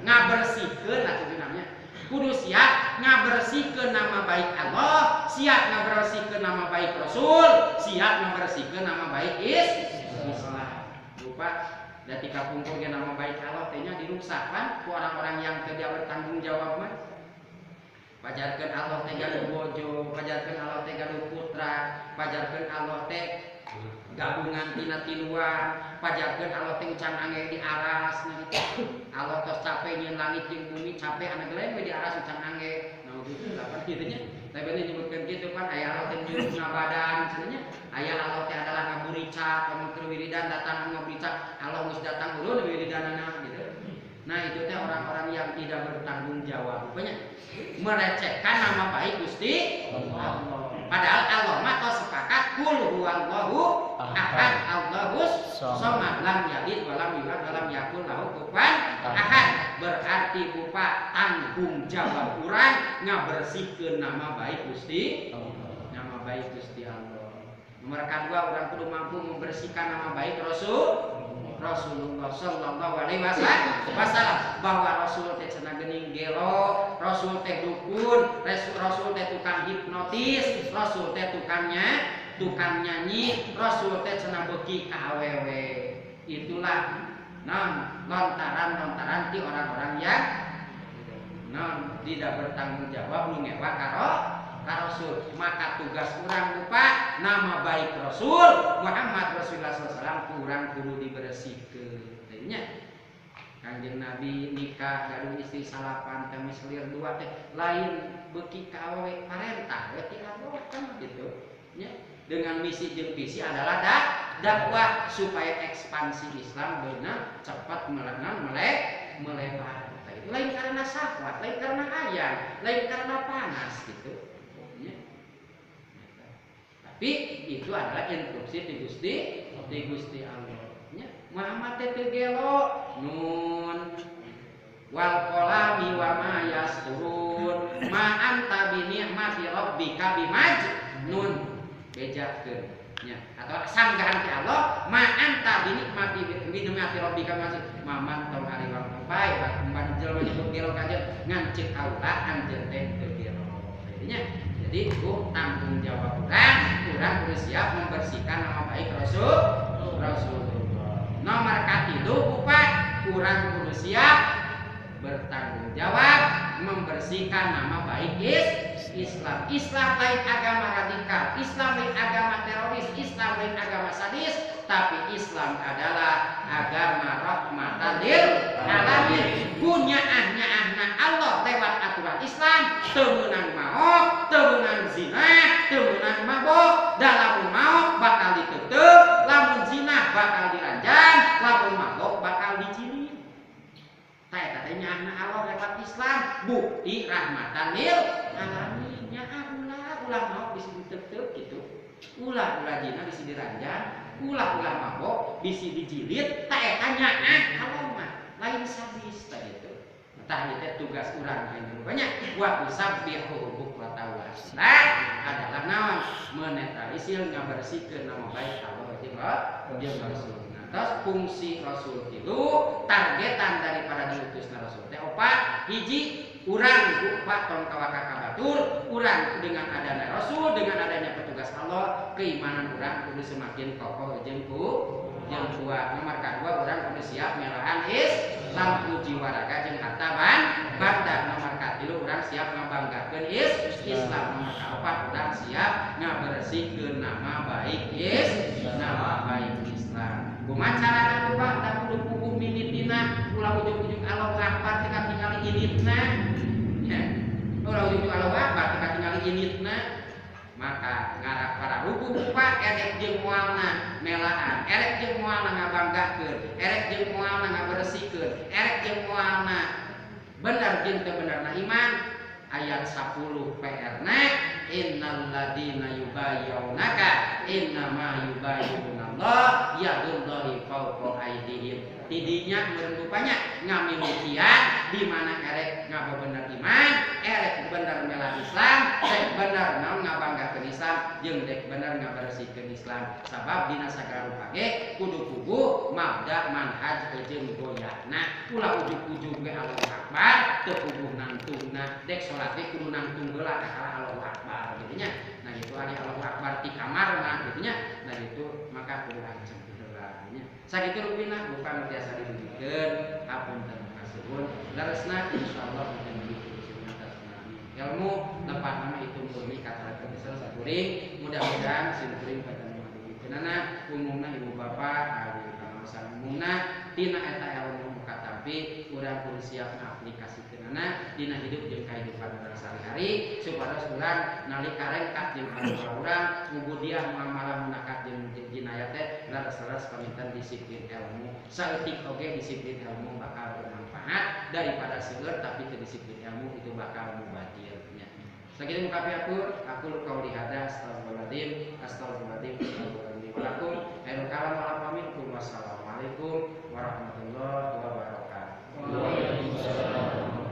ngabersihkeun atuh namanya kudu siap ngabersihkeun nama baik Allah, siap ngabersihkeun nama baik Rasul, siap ngabersihkeun nama baik Islam. Rupa ketika kumpul ge nama baik Allah teh nya dirusakkan ku orang-orang yang tidak bertanggung jawab mah. Pajarkeun Allah teh gaduh bojo, pajarkeun Allah teh gaduh putra, pajarkeun Allah teh gabungan tina tiluan, pajarkeun Allah teh can angge di aras gitu. Allah tos capek nyeun langit jeung bumi, capek anu geuleung we di aras can angge. Nah gitu lapan kitu nya. Tapi bener nyebutkeun kitu kan aya Allah teh nyuruh ngabadan cenanya. Aya Allah teh adalah ngaburica, lamun keur wiridan datang ngaburica, Allah geus datang ulun wiridanana gitu. Nah itu teh orang-orang yang tidak bertanggung jawab. Rupanya merecehkan nama baik Gusti Allah. Padahal Allah mah tos sepakat kul huwallahu ahad Allahus samad lam yalid wa lam yulad wa lam yakul lahu kufuwan ahad. Berarti rupa tanggung jawab urang ngabersihkeun nama baik Gusti nama baik Gusti Allah. Nomor kedua urang kudu mampu membersihkan nama baik Rasulullah sallallahu alaihi wasallam bahwa Rasul teh cenah geuning gelo, Rasul teh dukun, Rasul teh tukang hipnotis, Rasul teh tukang nyanyi, Rasul teh cenah beuki ka awewe. Itulah lontaran ti orang-orang yang tidak bertanggung jawab nu ngewa karo Rasul. Maka tugas urang rupa nama baik Rasul Muhammad Rasulullah SAW kurang kudu dibersihkeun. Tanya Kanjeng Nabi nikah gaduh istri salapan teh mislir dua teh lain beuki ka awewe parentah we ti Allah kan gitu nya. Dengan misi jeung visi adalah dakwah supaya ekspansi Islam beuna cepat melek melebar. Itu lain karena syahwat, lain karena ayam, lain karena panas gitu. Ya. Tapi itu adalah instruksi di Gusti Allah. Ya. Muhammad teu gelo nun wal qalami wa ma yasturun ma anta bi ni'mati rabbika bimajnun bejakeun nya atau sanggahan ti Allah ma anta bi ni'mati rabbika maman tong ari wang bae ban jelema nyebut gelo kajeun ngan ceuk aula anjeun teh teu gelo. Jadi itu tanggung jawab urang kudu siap membersihkan nama baik Rasulullah. Nomor katilu Bapak, urang kudu siap bertanggung jawab membersihkan nama baik Islam. Islam lain agama radikal, Islam lain agama teroris, Islam lain agama sadis, tapi Islam adalah agama rahmatan lil alamin. Gunyaahna Allah lewat aturan Islam, teu meunang maok, teu meunang zina, teu meunang mabok, da lamun maok bakal ditutup, lamun zina bakal diranjang, lamun mabok bakal dicili. Taya katanya anak Allah lewat Islam bukti rahmatan lil alamin. Ya ulah mau bisa ditutup gitu. Ulah zina bisa diranjang, ulah mabok bisa dijilid. Taya tanya Allah mah lain sadis tadi itu. Tah itu tugas urang yang banyak. Wa usabbihu bukratan wa asila adalah naon menetralisir ngabersihkeun nama baik Allah jeung Rasul. Terus fungsi Rasul itu targetan daripada diutusna Rasul teh opat hiji urang rupa tong kawaka kabatur urang dengan adanya Rasul dengan adanya petugas Allah keimanan urang kudu semakin kokoh jeung kuat. Nomor kedua urang kudu siap melahan Islam uji waraga jeung harta badan. Nomor katilu urang siap ngabanggakeun Islam. Nomor kaopat urang siap ngabersihkeun nama baik Islam. Kumaha carana Pak? Da kudu puguh mimitina, ulah ujug-ujug Allahu Akbar teh katingali initna. Ya. Ulah ujug-ujug Allahu Akbar teh katingali initna. Maka ngarak para rukuh Pak erek jeung moalna melaan, erek jeung moalna ngabanggakeun, erek jeung moalna ngabersihkeun, erek jeung moalna bener jeung teu benerna iman. Ayat 10 PR-na innal ladina yubayyi'unaka innama yubayyi'unallah yadullahi fawqa aydihim. Tidinya merupanya ngamimitian di mana erek ngabebener iman, erek bener mela Islam, dek bener naon ngabanggakeun Islam jeung dek bener ngabersihkeun Islam. Sabab dina sagala rupa ge kudu puguh mabda manhaj jeung goyahna. Ulah ujug-ujug ge Allahu Akbar teu puguh nangtungna. Dek salat ge kudu nangtung heula kakara Allahu Akbar gitu nya. Nah itu ari Allahu Akbar ti kamarna gitu nya. Nah itu maka kudu ancam heula nya. Sakitu rupina bukan tiasa dibukikeun hapunten kasuhun. Leresna insyaallah mungkin begitu sunnatas Nabi. Ilmu lepat nama itu murni kata kesel sakuring. Mudah-mudahan simkuring pada mangkeunana umumna ibu bapak ari kamasan umumna tina eta ilmu katampi urang kudu siap ngaplikasikeunana dina hidup jeung kahidupan urang sehari-hari supados urang nalika rengkat jeung hareup urang mubudiah muamalah munakat jeung jinayat teh laras-laras paminten disiplin ilmu saeutik oge disiplin ilmu bakal bermanfaat daripada seueur tapi teu disiplin ilmu itu bakal mubadir nya. Sakitu muka aku qauli hada astagfirullahaladzim walakum khairul kalam wal pamit wassalamualaikum warahmatullahi wabarakatuh.